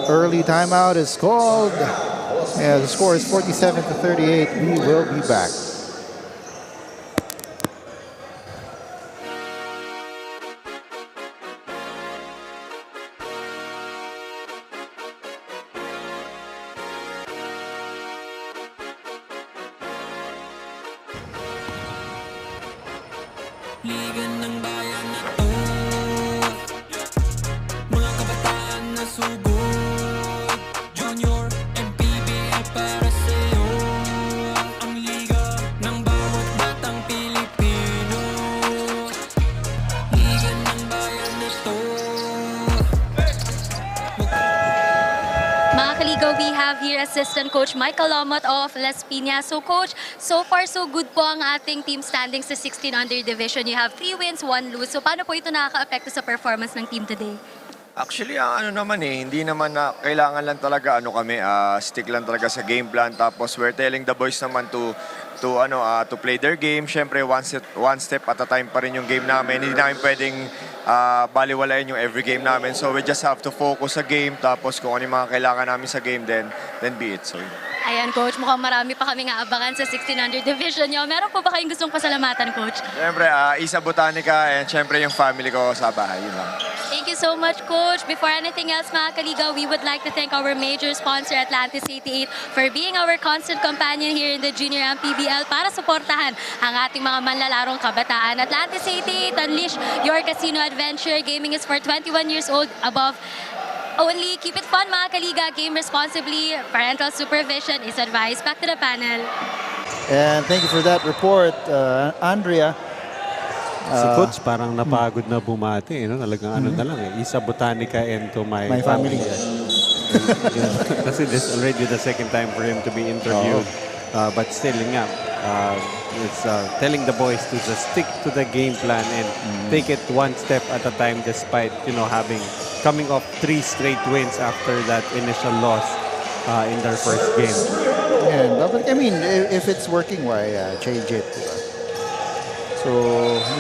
Early timeout is called. Yeah, the score is 47-38. We will be back. Liga ng bayan na to, mga kabataan na sugod. Junior, MPBL para sa'yo. Ang liga ng bawat batang Pilipino. Liga ng bayan na to. Mga kaligaw, we have here Assistant Coach Michael Lomot of Las Piñas. So Coach, so far so good po ang ating team standings sa 16 under division. You have 3 wins, 1 lose. So paano po ito nakaka-apekto sa performance ng team today? Actually, ang ano naman hindi naman na kailangan lang talaga stick lang talaga sa game plan, tapos we're telling the boys naman to play their game. Syempre one step at a time pa rin yung game namin. Hindi namin pwedeng baliwalain yung every game namin. So we just have to focus sa game, tapos kung ano yung mga kailangan namin sa game, then be it. So Ayan Coach, mukhang marami pa kaming aabangan sa 16 under division nyo. Meron po ba kayong gustong pasalamatan, Coach? syempre, Isa Botanica and syempre yung family ko sa bahay. Yun lang. Thank you so much, Coach. Before anything else, mga kaligaw, we would like to thank our major sponsor, Atlantis 88, for being our constant companion here in the Junior MPBL para suportahan ang ating mga manlalarong kabataan. Atlantis 88, unleash your casino adventure. Gaming is for 21 years old above only. Keep it fun, mga kaliga. Game responsibly. Parental supervision is advised. Back to the panel. And thank you for that report, Andrea. Si Coach parang napagod na bumati. Talagang ano na lang Isa Botanica and to my family. Kasi this already the second time for him to be interviewed. But still, it's telling the boys to just stick to the game plan and take it one step at a time, despite coming off 3 straight wins after that initial loss in their first game. And but I mean, if it's working, why change it? So,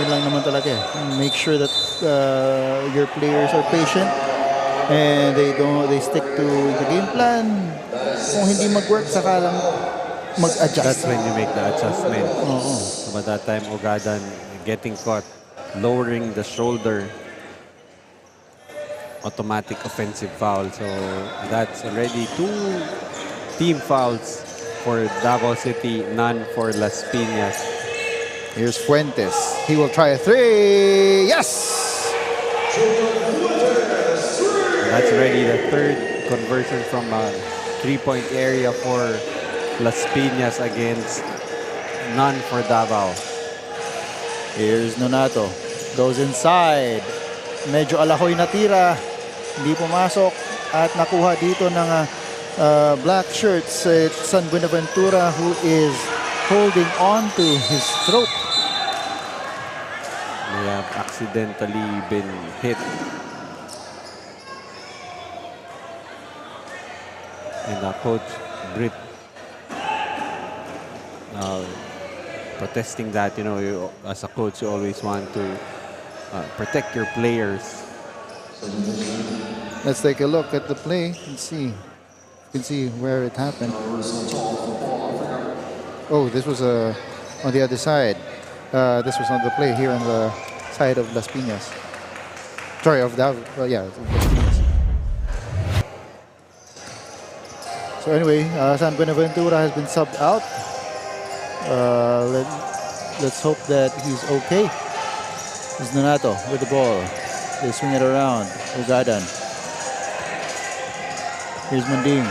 yun lang naman talaga eh. Make sure that your players are patient and they stick to the game plan. Kung hindi mag-work, saka lang mag-adjust. That's when you make the adjustment. Oo. So by that time, Ogadan getting caught, lowering the shoulder, automatic offensive foul. So that's already 2 team fouls for Davao City, none for Las Piñas. Here's Fuentes. He will try a 3. Yes! That's already the 3rd conversion from a 3-point area for Las Piñas against none for Davao. Here's Nonato. Goes inside. Medyo alahoy na tira. Hindi pumasok. At nakuha dito ng black shirts. It's San Buenaventura who is holding on to his throat. They have accidentally been hit. And coach Britt protesting that, you, as a coach, you always want to protect your players. Let's take a look at the play and see. You can see where it happened. Oh, this was on the other side. This was on the play here on the side of Las Piñas. Sorry, of Davao. Yeah, of Las Piñas. So anyway, San Buenaventura has been subbed out. Let's hope that he's okay. Here's Nonato with the ball. They swing it around. Ugadan. Here's Munding.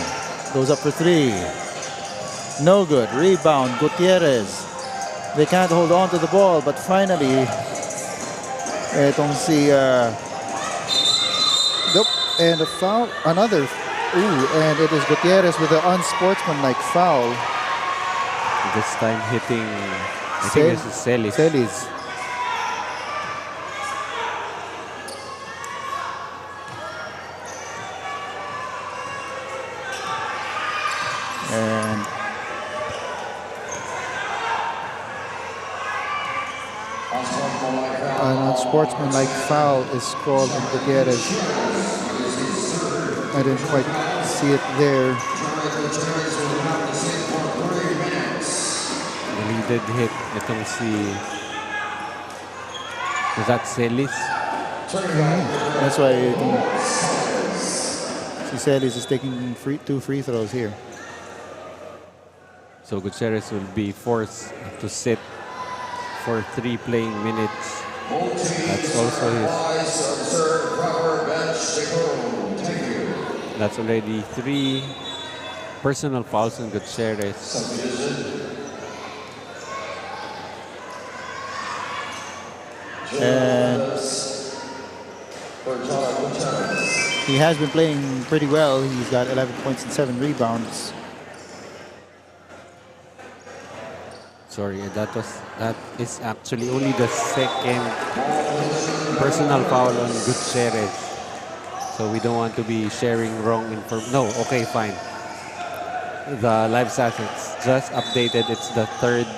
Goes up for 3. No good. Rebound. Gutierrez. They can't hold on to the ball, but finally, etong si nope, and a foul. Another. Ooh, and it is Gutierrez with an unsportsmanlike foul. This time hitting, I think this is Celis. Celis. And an unsportsmanlike foul is called on Gutierrez. I didn't quite see it there. He did hit itong was that Celis? That's why Celis is taking 2 free throws here. So Gutierrez will be forced to sit for 3 playing minutes. That's also that's already 3 personal fouls on Gutierrez. And he has been playing pretty well. He's got 11 points and 7 rebounds. Sorry, that is actually only the 2nd personal foul on Gutierrez. So we don't want to be sharing wrong information. No, okay, fine. The live stats just updated. It's the 3rd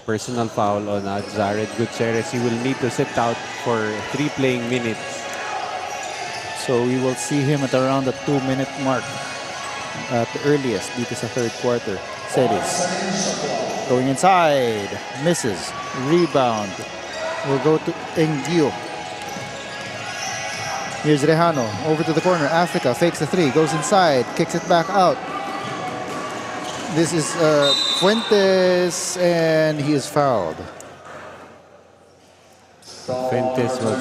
personal foul on Jared Gutierrez. He will need to sit out for 3 playing minutes. So we will see him at around the 2-minute mark at the earliest dito sa 3rd quarter. Celis going inside, misses, rebound. Will go to Engio. Here's Rejano over to the corner. Africa fakes the 3, goes inside, kicks it back out. This is Fuentes, and he is fouled. Fuentes was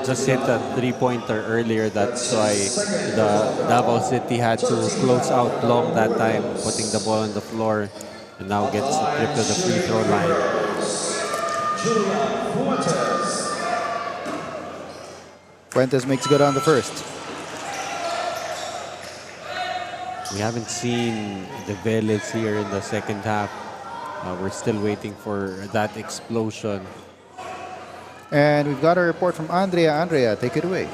just hit a 3-pointer earlier. That's why the Davao City had to close out long that time, putting the ball on the floor, and now gets a trip to the free throw line. Fuentes makes good on the first. We haven't seen the Velez here in the second half. We're still waiting for that explosion. And we've got a report from Andrea. Andrea, take it away.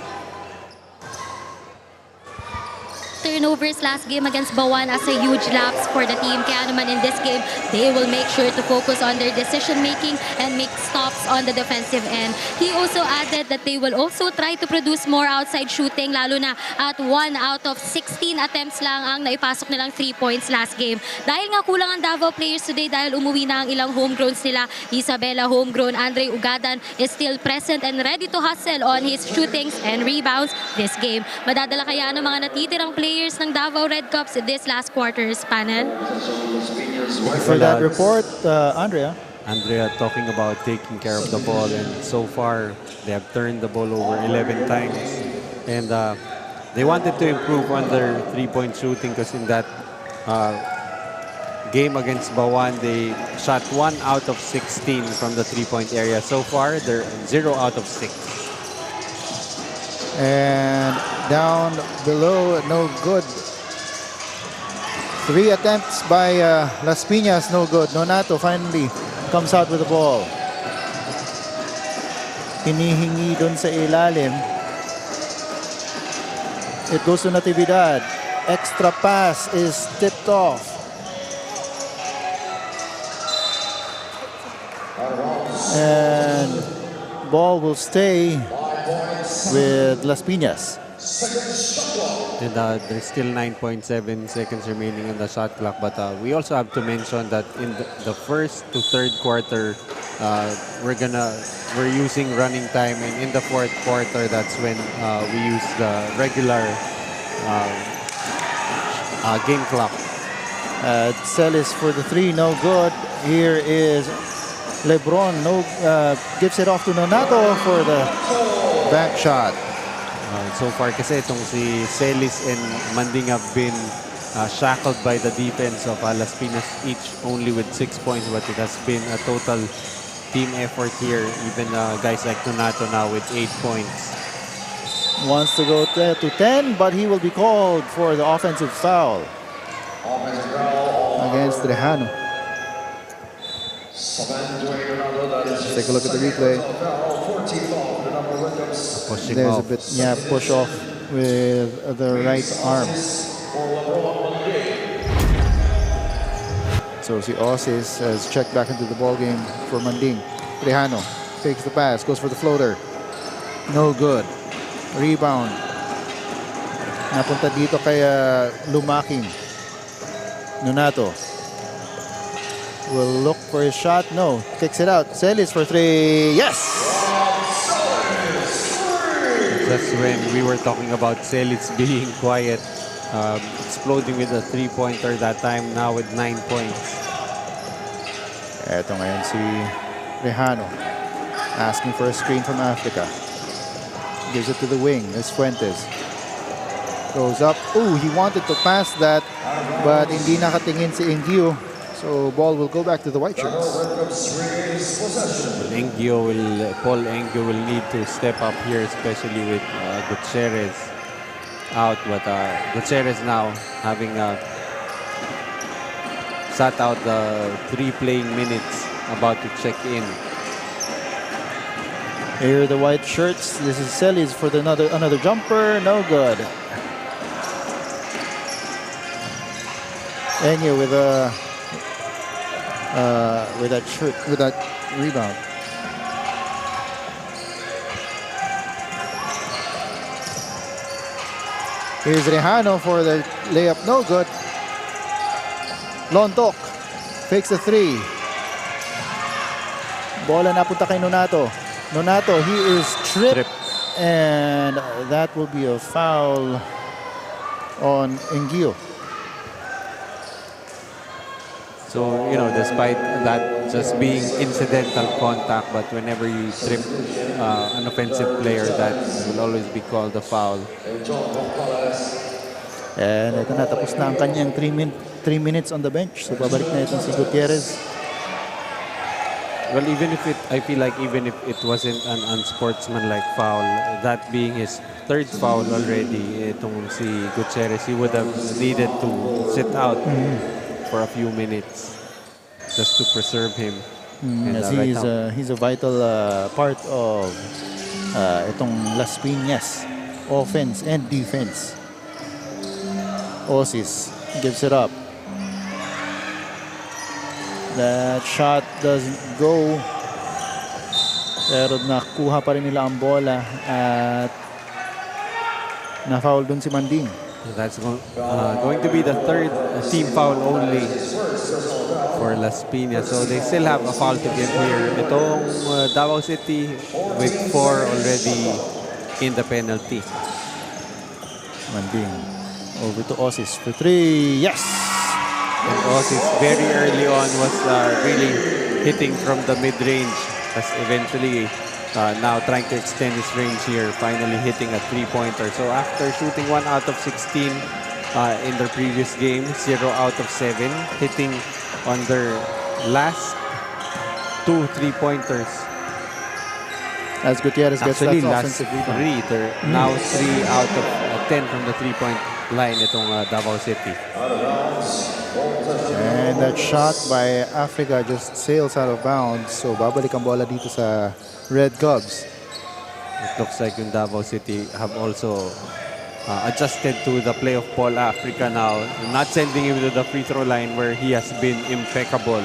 turnovers last game against Bawan as a huge lapse for the team. Kaya naman in this game, they will make sure to focus on their decision making and make stops on the defensive end. He also added that they will also try to produce more outside shooting, lalo na at 1 out of 16 attempts lang ang naipasok nilang 3 points last game. Dahil nga kulang ang Davao players today dahil umuwi na ang ilang homegrowns nila. Isabela homegrown Andre Ugadan is still present and ready to hustle on his shootings and rebounds this game. Madadala kaya ng mga natitirang players ng Davao Red Cups this last quarters panel? For that report, Andrea. Andrea talking about taking care of the ball, and so far they have turned the ball over 11 times, and they wanted to improve on their three-point shooting because in that game against Bawan, they shot 1 out of 16 from the three-point area. So far, they're 0 out of 6. And down below, no good. 3 attempts by Las Piñas, no good. Nonato finally comes out with the ball. Hinihingi dun sa ilalim. It goes to Natividad. Extra pass is tipped off. And ball will stay with Las Piñas. And there's still 9.7 seconds remaining on the shot clock. But we also have to mention that in the first to third quarter, we're using running time, and in the fourth quarter, that's when we use the regular game clock. Celis for the 3, no good. Here is Lebron, gives it off to Nonato for the back shot. So far kasi itong si Celis and Manding have been shackled by the defense of Las Piñas, each only with 6 points, but it has been a total team effort here. Even guys like Nonato now with 8 points. Wants to go to 10, but he will be called for the offensive foul against Rejano. Let's take a look at the replay. Pushing There's off. a bit, push off with the right arm. So si Osis has checked back into the ball game for Manding. Rejano takes the pass, goes for the floater. No good. Rebound. Napunta dito kay Lumaking. Nonato will look for his shot. No. Kicks it out. Celis for 3. Yes! That's when we were talking about Celis being quiet, exploding with a three-pointer that time, now with 9 points. Eto ngayon si Rejano asking for a screen from Africa. Gives it to the wing. It's Fuentes. Goes up. Ooh, he wanted to pass that, but hindi nakatingin si Ingyu. So ball will go back to the white shirts. Paul Engio will need to step up here, especially with Gutierrez out. But Gutierrez now having sat out the 3 playing minutes, about to check in. Here are the white shirts. This is Celis for another jumper. No good. Engio with that rebound. Here's Rejano for the layup, no good. Lontok fakes the 3. Bola napunta kay Nonato. Nonato, he is tripped, and that will be a foul on Ingio. So, despite that just being incidental contact, but whenever you trip an offensive player, that will always be called a foul. And ito na, tapos na ang kanyang 3 minutes on the bench. So babalik na itong si Gutierrez. Well, I feel like even if it wasn't an unsportsmanlike foul, that being his 3rd foul already, itong si Gutierrez, he would have needed to sit out for a few minutes just to preserve him. Yes, he's a vital part of itong Las Piñas offense and defense. Osis gives it up. That shot doesn't go. Pero nakuha pa rin nila ang bola at na-foul dun si Manding. That's going to be the third team foul only for Las Piñas. So they still have a foul to get here. Itong Davao City with 4 already in the penalty. Manding over to Osis for 3. Yes! And Osis very early on was really hitting from the mid-range. As eventually now trying to extend his range here, finally hitting a 3-pointer. So after shooting 1 out of 16 in their previous game, 0 out of 7, hitting on their last 2 3-pointers. As Gutierrez gets that Actually, last offensive rebound. 3, they're now 3 out of 10 from the 3-point line itong Davao City. And that shot by Africa just sails out of bounds. So babalik ang bola dito sa Red Cubs. It looks like yung Davao City have also adjusted to the play of Paul Africa now. Not sending him to the free throw line where he has been impeccable.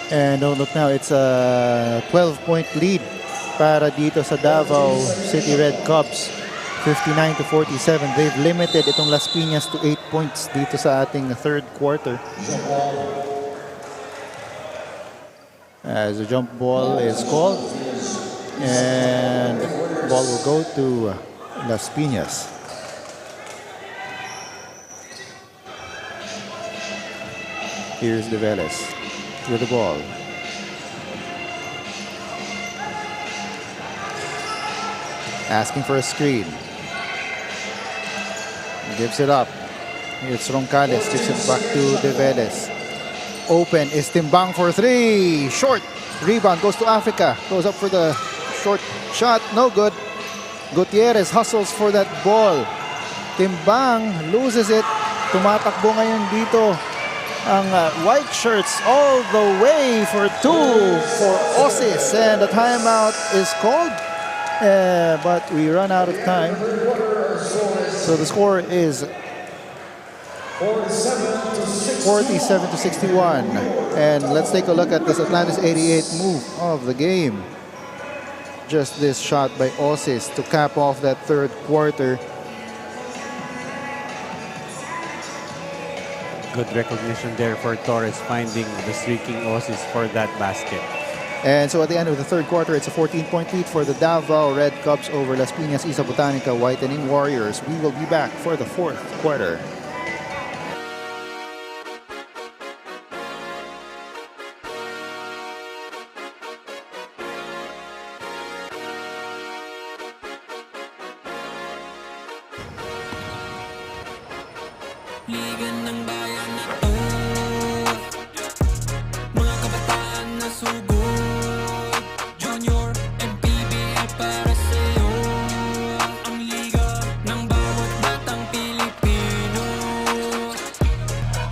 And oh, look now, it's a 12-point lead para dito sa Davao City Red Cubs. 59-47. They've limited itong Las Piñas to 8 points dito sa ating third quarter. As the jump ball is called. And the ball will go to Las Piñas. Here's De Velez with the ball. Asking for a screen. Gives it up. It's Roncales. Gives it back to De Velez. Open is Timbang for 3. Short. Rebound goes to Africa. Goes up for the short shot. No good. Gutierrez hustles for that ball. Timbang loses it. Tumatakbo ngayon dito ang white shirts all the way for 2 for Osis. And the timeout is called. But we run out of time. So the score is 47-61. And let's take a look at this Atlantis 88 move of the game. Just this shot by Osis to cap off that third quarter. Good recognition there for Torres finding the streaking Osis for that basket. And so at the end of the third quarter, it's a 14-point lead for the Davao Red Cubs over Las Piñas Isa Botanica Whitening Warriors. We will be back for the fourth quarter. Liga ng bayan na to, mga kabataan na sugod, Junior, MPBL para sa'yo. Ang liga ng bawat batang Pilipino.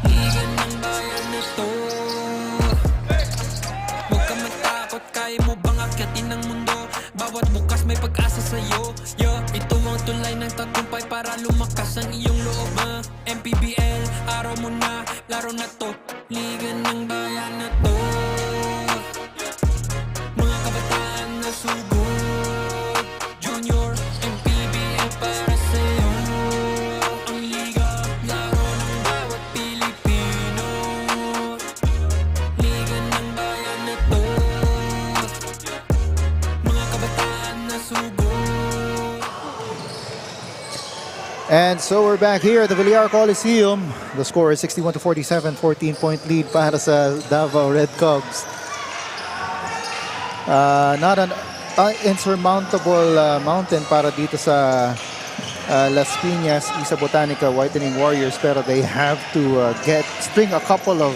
Liga ng bayan na to. Huwag ka matakot, kaya mo bang akyatin ang mundo? Bawat bukas may pag-asa sa'yo. Ito ang tulay ng tagumpay para lumakas ang iyong loob. MPBL, araw mo na, laro na to. Liga ng bayan na to. Mga kabataan na sugod, Junior, MPBL para sa'yo. Ang liga, laro ng bawat Pilipino. Liga ng bayan na to. Mga kabataan na sugod. And so we're back here at the Villar Coliseum. The score is 61-47, 14-point lead para sa Davao Red Cubs. Not an insurmountable mountain para dito sa Las Piñas Isa Botanica Whitening Warriors, pero they have to string a couple of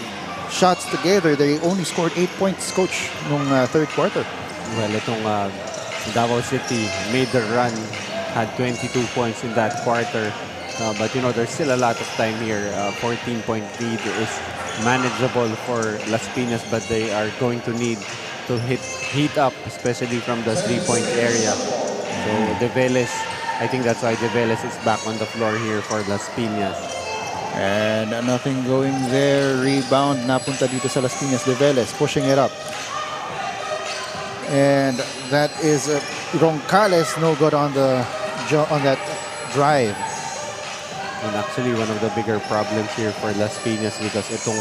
shots together. They only scored 8 points, coach, nung third quarter. Well, itong Davao City made the run, had 22 points in that quarter. But you know, there's still a lot of time here. 14-point lead is manageable for Las Piñas, but they are going to need to heat up, especially from the 3-point area. So De Velez I think that's why De Veles is back on the floor here for Las Piñas. And nothing going there. Rebound napunta dito sa Las Piñas. De Veles pushing it up. And that is Roncales no good on that drive. And actually one of the bigger problems here for Las Piñas because itong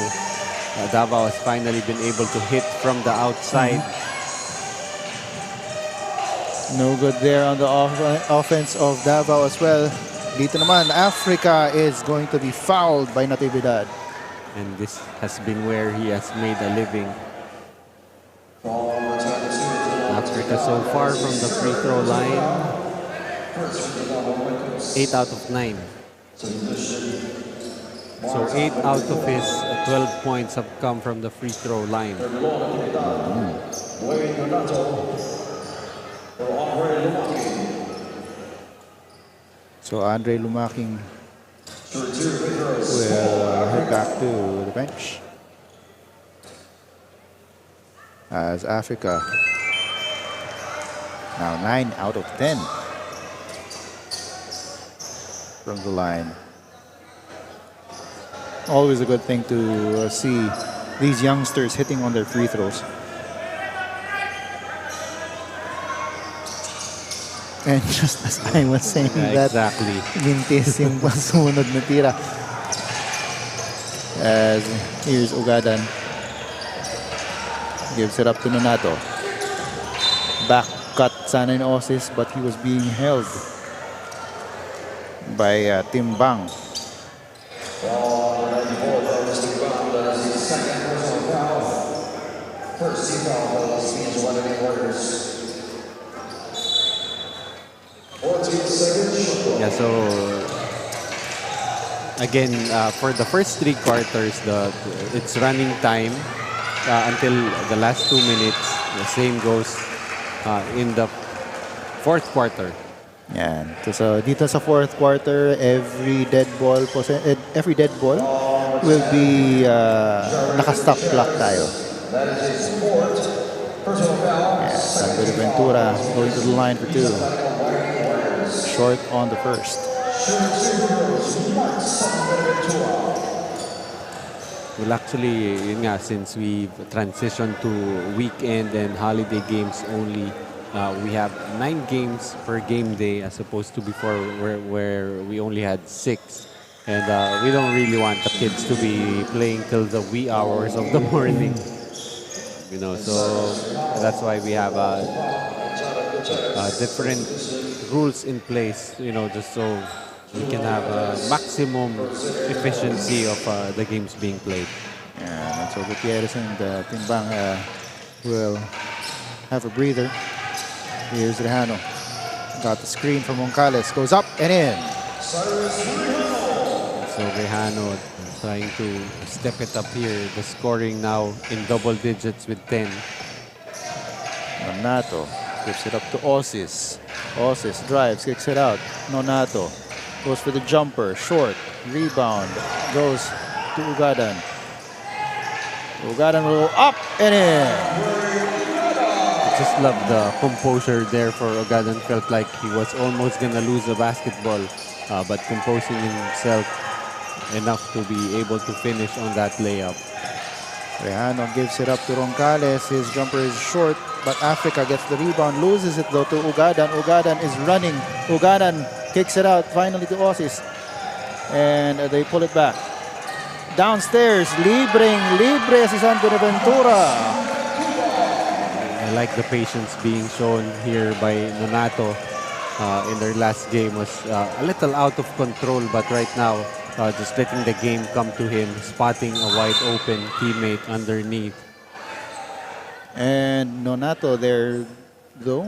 Davao has finally been able to hit from the outside. No good there on the offense of Davao as well. Dito naman, Africa is going to be fouled by Natividad. And this has been where he has made a living. Africa so far from the free throw line, 8 out of 9. So 8 out of his 12 points have come from the free throw line. So Andre Lumaking will head back to the bench as Africa now 9 out of 10 from the line. Always a good thing to see these youngsters hitting on their free throws. And just as I was saying that, exactly. Mintis yung sunod na tira. As here's Ugadan. Gives it up to Nonato. Back cut sana in Osis, but he was being held by Timbang. Yeah, so again, for the first 3 quarters, it's running time until the last 2 minutes. The same goes in the fourth quarter. Yan. So dito sa fourth quarter, every dead ball will be naka-stop clock tayo. San Buenaventura going to the line for 2. Short on the first. Well, actually, yun nga, since we've transitioned to weekend and holiday games only, we have 9 games per game day as opposed to before where we only had 6. And we don't really want the kids to be playing till the wee hours of the morning. You know, so that's why we have different rules in place, you know, just so we can have a maximum efficiency of the games being played. Yeah, and so Gutierrez and Timbang will have a breather. Here's Rejano. Got the screen from Moncales. Goes up and in. So Rejano trying to step it up here. The scoring now in double digits with 10. Nonato gives it up to Osis. Osis drives, kicks it out. Nonato goes for the jumper. Short. Rebound. Goes to Ugadan. Ugadan will go up and in. Just love the composure there for Ugadan. Felt like he was almost gonna lose the basketball, but composing himself enough to be able to finish on that layup. Rejano gives it up to Roncales. His jumper is short, but Africa gets the rebound, loses it though to Ugadan. Ugadan is running. Ugadan kicks it out finally to Osis. And they pull it back. Downstairs, libre si San Buenaventura. I like the patience being shown here by Nonato in their last game. Was a little out of control, but right now just letting the game come to him, spotting a wide open teammate underneath. And Nonato there, though,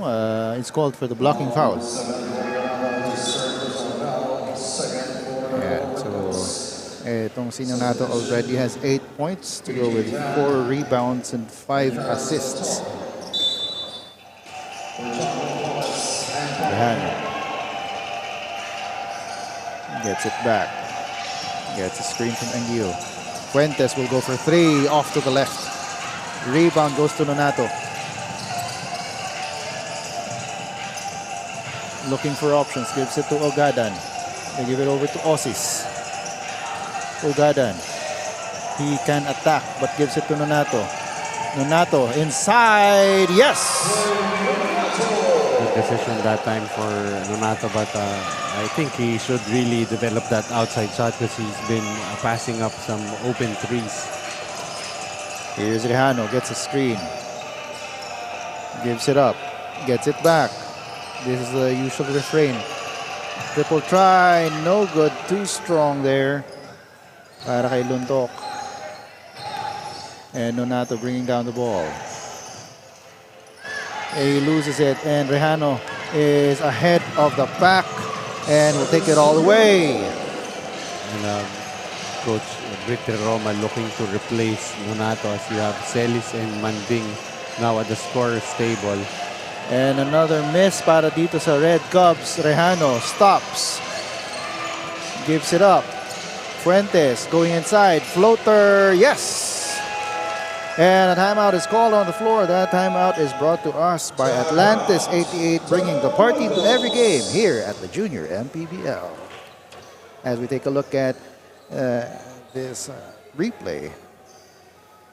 it's called for the blocking foul. Yeah, so itong si Nonato already has 8 points to go with 4 rebounds and 5 assists. Rejano gets it back. Gets a screen from Engio. Fuentes will go for 3 off to the left. Rebound goes to Nonato. looking for options. Gives it to Ogadan. They give it over to Osis. Ogadan. He can attack but gives it to Nonato. Nonato inside. Yes! Good decision that time for Nonato, but I think he should really develop that outside shot because he's been passing up some open threes. Here's Rejano. Gets a screen. Gives it up. Gets it back. This is the usual refrain. Triple try. No good. Too strong there. Para kay Luntok. And Nonato bringing down the ball. He loses it. And Rejano is ahead of the pack. And will take it all the way. And Coach Victor Roma looking to replace Nonato as you have Celis and Manding now at the scorer's table. And another miss para dito sa Red Cubs. Rejano stops. Gives it up. Fuentes going inside. Floater. Yes! And a timeout is called on the floor. That timeout is brought to us by Atlantis 88, bringing the party to every game here at the Junior MPBL. As we take a look at this replay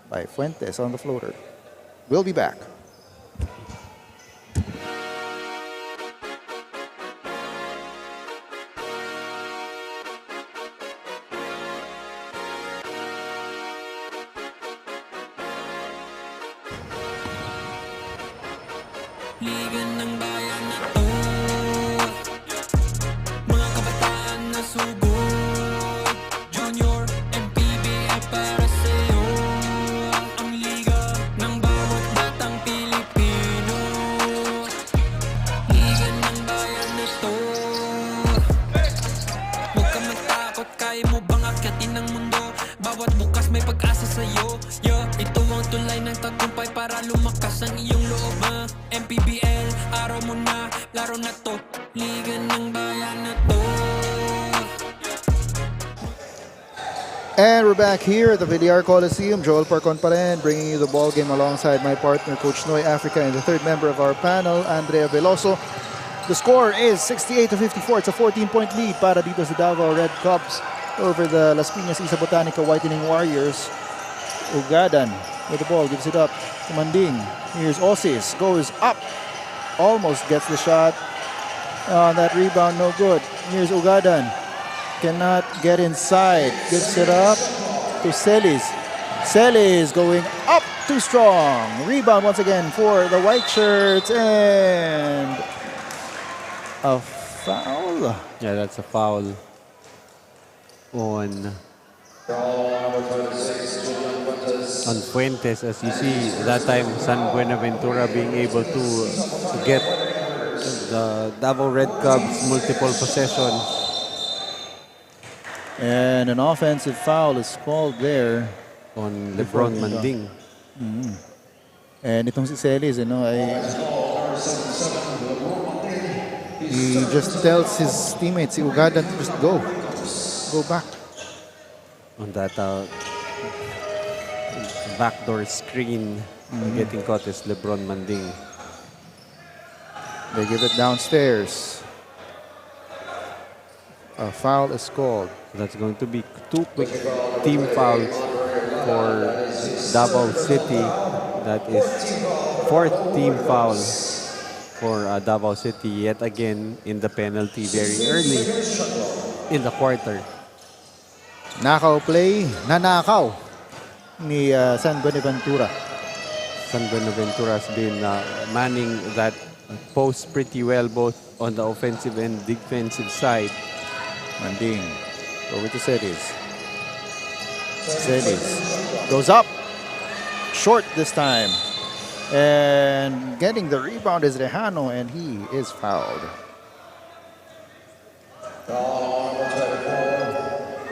by Fuentes on the floater. We'll be back. Liga ng bayan na to, mga kabataan na sugod. Junior MPBL para sa'yo, ang liga ng bawat batang Pilipino. Liga ng bayan na to, huwag ka matakot, kaya mo bang akyatin ang mundo? Bawat bukas may pag-asa sa'yo. Ito ang tulay ng tagumpay para lumakas ang iyong loob. MPBL, araw mo na, laro na to. Liga ng bayan na to. And we're back here at the Villar Coliseum. Joel Parcon pa rin, bringing you the ball game alongside my partner, Coach Noy Africa, and the third member of our panel, Andrea Veloso. The score is 68-54. It's a 14-point lead para dito sa Davao Red Cubs over the Las Piñas Isa Botanica Whitening Warriors. Ugadan with the ball, gives it up to Manding. Here's Osis, goes up, almost gets the shot. On that rebound, no good. Here's Ugadan, cannot get inside, gives it up to Celis. Celis going up, too strong. Rebound once again for the white shirts, and a foul. Yeah, that's a foul on Fuentes. As you see, that time San Buenaventura being able to get the Davao Red Cubs multiple possessions. And an offensive foul is called there On Lebron Manding. And itong si Celis, he just tells his teammates, si Ugadan, to just go back. On that backdoor screen, getting caught is Lebron Manding. They give it downstairs. A foul is called. That's going to be 2 quick team fouls for Davao City. That is 4th team foul for Davao City yet again in the penalty very early in the quarter. Nakaw play, nanakaw ni San Buenaventura. San Buenaventura has been manning that post pretty well both on the offensive and defensive side. Manding over to Celis. Celis goes up, short this time. And getting the rebound is Rejano, and he is fouled.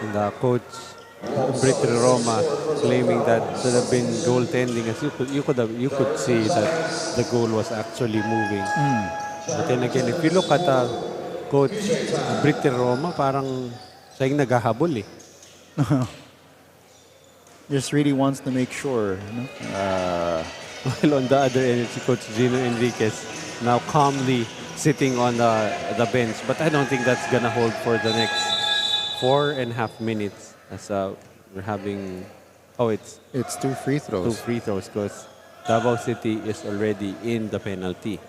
And the coach, Victor Roma, claiming that should have been goaltending. As you could see that the goal was actually moving. But then again, if you look at Coach Victor Roma, parang siya yung naghahabol eh. Just really wants to make sure. While on the other end, si Coach Gino Enriquez now calmly sitting on the bench. But I don't think that's gonna hold for the next 4.5 minutes as we're having. Oh, it's It's two free two throws. free throws because Davao City is already in the penalty.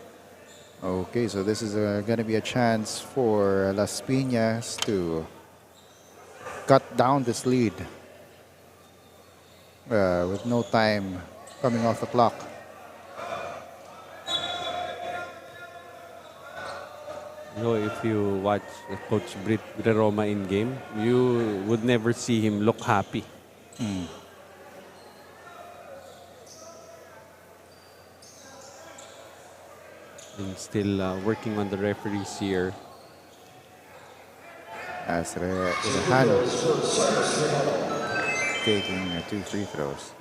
Okay, so this is going to be a chance for Las Piñas to cut down this lead with no time coming off the clock. You know, if you watch Coach Brit Roma in game, you would never see him look happy. And still working on the referees here. As Rejano taking two free throws.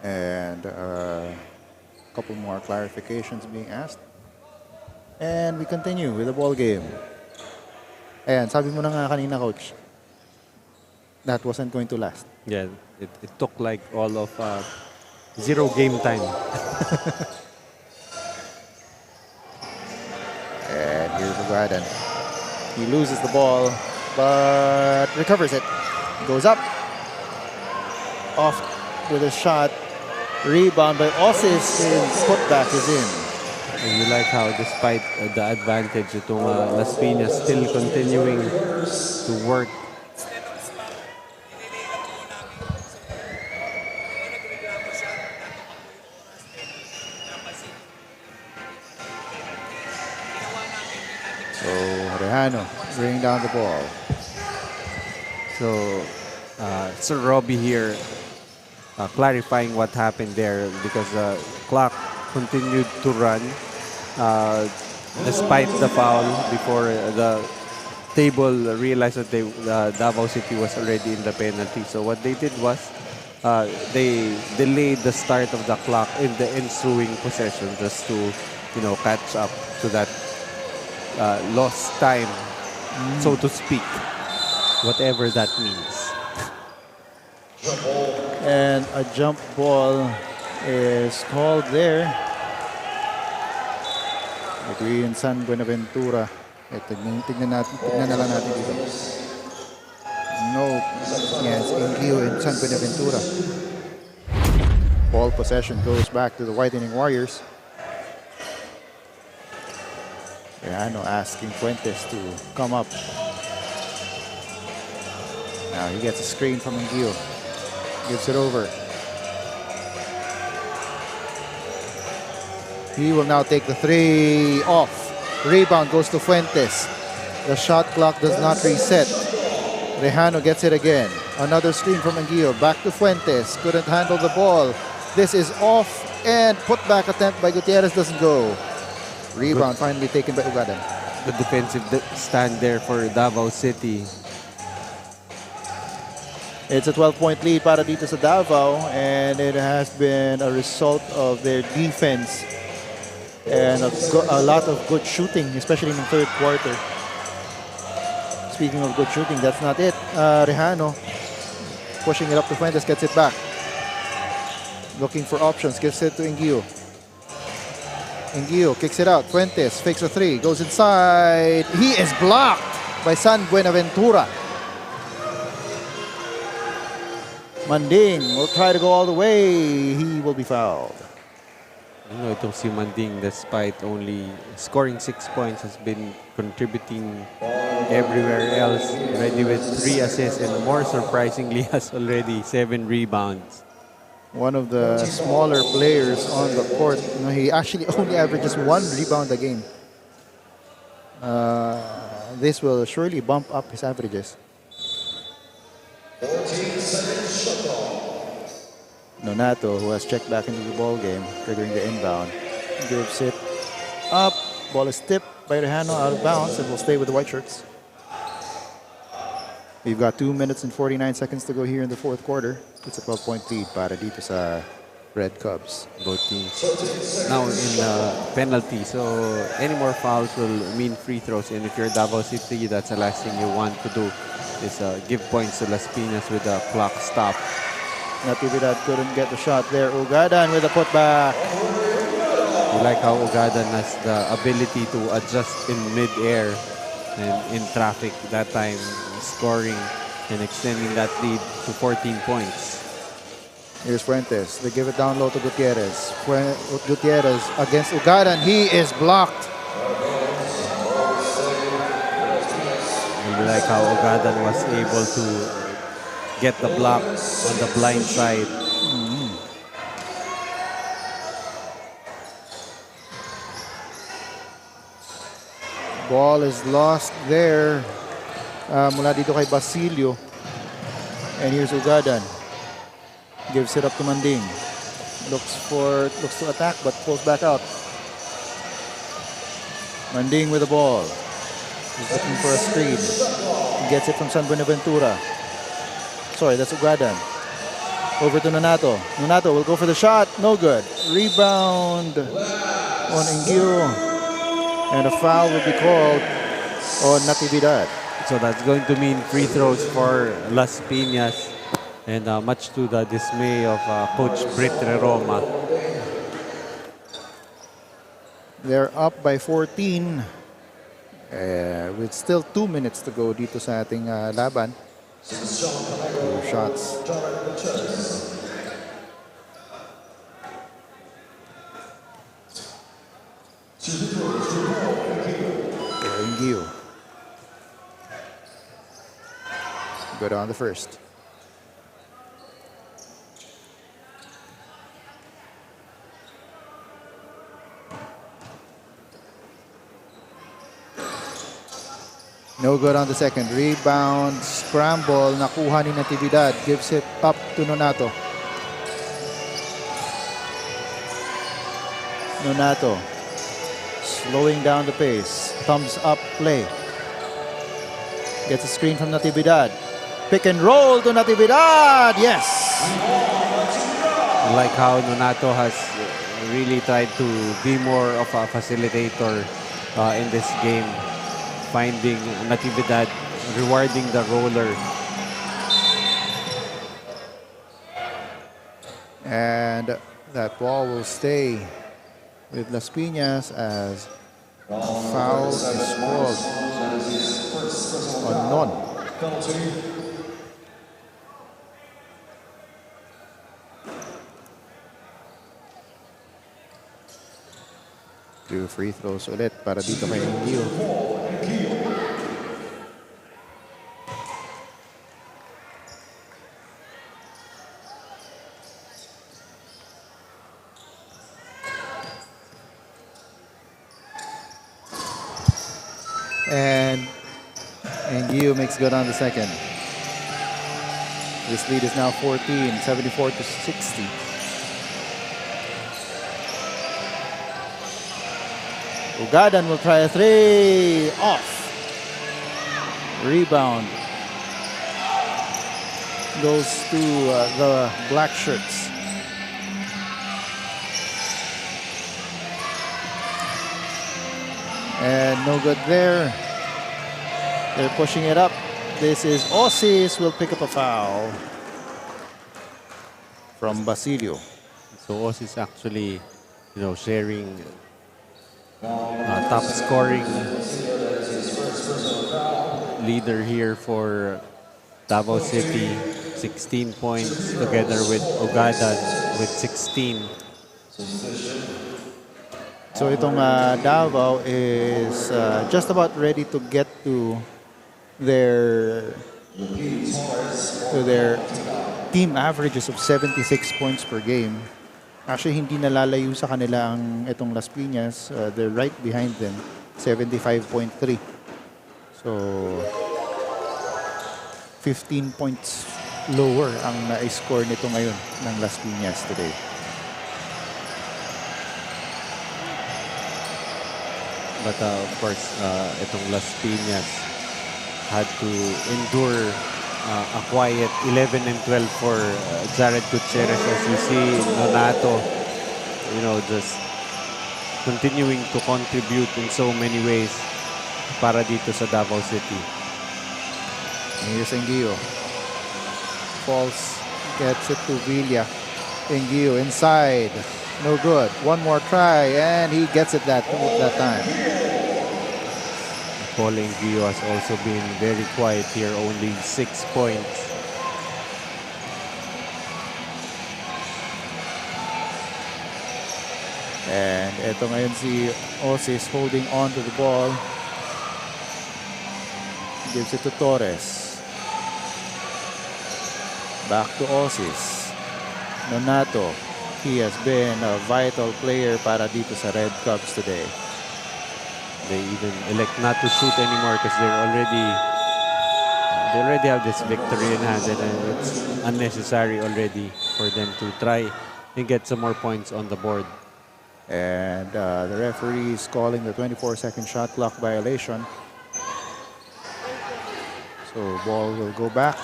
And a couple more clarifications being asked. And we continue with the ball game. Ayan, sabi mo na nga kanina, Coach, that wasn't going to last. Yeah, it took like all of 0 game time. And here's Ugadan. He loses the ball, but recovers it. Goes up. Off with a shot. Rebound by Osis, and putback is in. And you like how despite the advantage, itong Las Piñas still continuing to work. So Rejano bringing down the ball. So Sir Robbie here clarifying what happened there because the clock continued to run despite the foul before the table realized that Davao City was already in the penalty. So what they did was they delayed the start of the clock in the ensuing possession just to, catch up to that lost time, so to speak, whatever that means. And a jump ball is called there between San Buenaventura. Tignan na lang natin dito. No, yes, Ingio and San Buenaventura. Ball possession goes back to the Whitening Warriors. Rejano asking Fuentes to come up. Now he gets a screen from Ingio. Gives it over. He will now take the three off. Rebound goes to Fuentes. The shot clock does not reset. Rejano gets it again. Another screen from Angio. Back to Fuentes. Couldn't handle the ball. This is off and putback attempt by Gutierrez doesn't go. Rebound finally taken by Ugadan. The defensive stand there for Davao City. It's a 12-point lead para dito sa Davao, and it has been a result of their defense and a lot of good shooting, especially in the third quarter. Speaking of good shooting, that's not it. Rejano pushing it up to Fuentes, gets it back. Looking for options, gives it to Ingio. Ingio kicks it out. Fuentes fakes a three, goes inside. He is blocked by San Buenaventura. Manding will try to go all the way. He will be fouled. Itong si Manding, despite only scoring 6 points, has been contributing everywhere else. Already with 3 assists and more surprisingly has already 7 rebounds. One of the smaller players on the court. He actually only averages 1 rebound a game. This will surely bump up his averages. Nonato, who has checked back into the ball game, triggering the inbound, gives it up. Ball is tipped by Rejano out of bounds and will stay with the white shirts. We've got 2 minutes and 49 seconds to go here in the fourth quarter. It's a 12-point lead para dito sa Red Cubs. both teams. Now in penalty, so any more fouls will mean free throws. And if you're Davao City, that's the last thing you want to do is give points to Las Piñas with a clock stop. Natividad couldn't get the shot there. Ugadan with a putback. You like how Ugadan has the ability to adjust in mid-air and in traffic that time, scoring and extending that lead to 14 points. Here's Fuentes. They give it down low to Gutierrez. Gutierrez against Ugadan. He is blocked. You like how Ugadan was able to get the block on the blind side. Ball is lost there. Mula dito kay Basilio. And here's Ugadan. Gives it up to Manding. Looks to attack but pulls back out. Manding with the ball. He's looking for a screen. He gets it from San Buenaventura. Sorry, that's Ugadan. Over to Nonato. Nonato will go for the shot. No good. Rebound on Ingio. And a foul will be called on Natividad. So that's going to mean free throws for Las Piñas. And much to the dismay of Coach Brit Roma. They're up by 14 with still 2 minutes to go dito sa ating laban. Shots. Ingio. Good on the first. No good on the second. Rebound, scramble, nakuha ni Natividad. Gives it up to Nonato. Nonato slowing down the pace. Thumbs up play. Gets a screen from Natividad. Pick and roll to Natividad. Yes! I like how Nonato has really tried to be more of a facilitator in this game. Finding Natividad, rewarding the roller. And that ball will stay with Las Piñas as foul is called on Non. Two free throws ulit para dito kay Ingio. And Ingio makes good on the second. This lead is now 14, 74 to 60. Ugadan will try a three. Off. Rebound. Goes to the black shirts. And no good there. They're pushing it up. This is Osis will pick up a foul from Basilio. So Osis actually, sharing top scoring leader here for Davao City. 16 points together with Ugadan with 16. So itong Davao is just about ready to get to their team averages of 76 points per game. Actually, hindi nalalayo sa kanila ang itong Las Piñas. They're right behind them, 75.3. So 15 points lower ang na-score nito ngayon ng Las Piñas today. But of course, itong Las Piñas had to endure a quiet 11 and 12 for Jared Gutierrez. As you see, Nonato, just continuing to contribute in so many ways para dito sa Davao City. Here's Engio. Falls, gets it to Villar. Engio inside. No good. One more try, and he gets it that time. Paul Engio has also been very quiet here, only 6 points. And eto ngayon si Osis holding on to the ball. Gives it to Torres. Back to Osis. Nonato. He has been a vital player para dito sa Red Cubs today. They even elect not to shoot anymore because they already have this victory in hand, and it's unnecessary already for them to try and get some more points on the board. And the referee is calling the 24-second shot clock violation. So ball will go back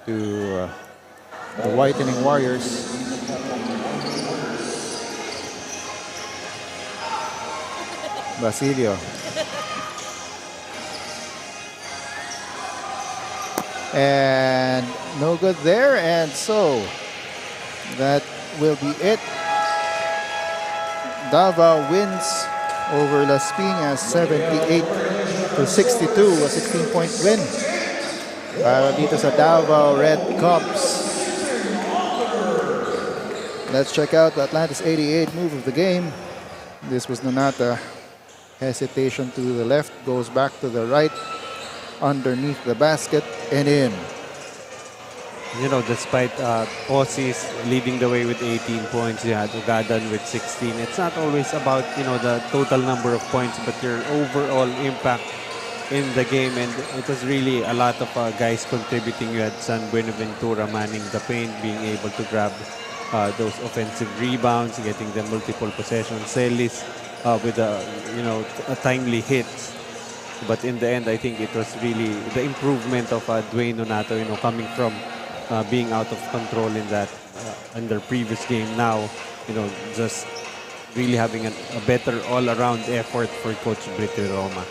to the Whitening Warriors. Basilio. And no good there, and so that will be it. Davao wins over Las Piñas 78-62, a 16-point win para dito sa Davao Red Cubs. Let's check out the Atlantis 88 move of the game. This was Nonata. Hesitation to the left, goes back to the right, underneath the basket, and in. Despite Osis leading the way with 18 points, you had Ugadan with 16. It's not always about, the total number of points, but your overall impact in the game. And it was really a lot of guys contributing. You had San Buenaventura manning the paint, being able to grab those offensive rebounds, getting them multiple possessions. Celis with a timely hit. But in the end, I think it was really the improvement of Dwayne Nonato, coming from being out of control in their previous game. Now, just really having a better all-around effort for Coach Brito Roma.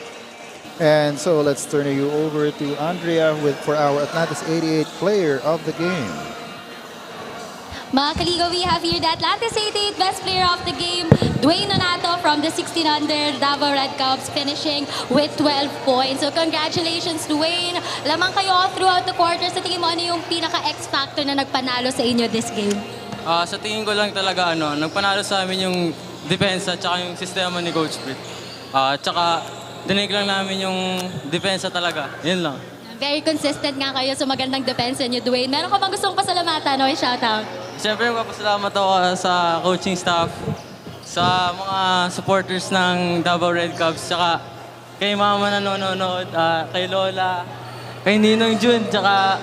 And so let's turn you over to Andrea for our Atlantis 88 player of the game. Mga kaligo, we have here the Atlantis 88 best player of the game, Dwayne Nonato from the 16 under Davao Red Cubs, finishing with 12 points. So congratulations, Dwayne. Lamang kayo all throughout the quarters. Sa tingin mo, ano yung pinaka-X factor na nagpanalo sa inyo this game? Sa tingin ko lang talaga, nagpanalo sa amin yung depensa tsaka yung sistema ni Coach Britt. Tsaka dinig lang namin yung depensa talaga. Yun lang. Very consistent nga kayo sa magandang depensa niyo, Dwayne. Meron ka bang gustong pasalamatan o shoutout? Siyempre, magpapasalamat ako sa coaching staff, sa mga supporters ng Davao Red Cubs, tsaka kay mama na nanonood, kay Lola, kay Ninong Jun, tsaka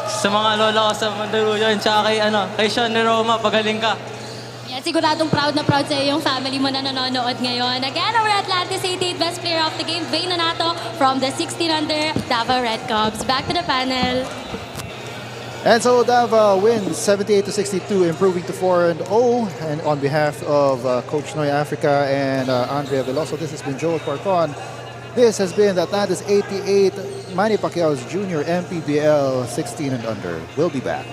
sa mga lola ko sa Mandaluyong, tsaka kay Sean ni Roma, pagaling ka. Yan, siguradong proud na proud sa iyo yung family mo na nanonood ngayon. Again, our Atlantis 88 best player of the game, Dwayne Nonato from the 16 under Davao Red Cubs. Back to the panel. And so Davao wins 78-62, improving to 4-0. And on behalf of Coach Noy Africa and Andrea Veloso, this has been Joel Parcon. This has been the Atlantis 88 Manny Pacquiao's Junior MPBL 16 and under. We'll be back.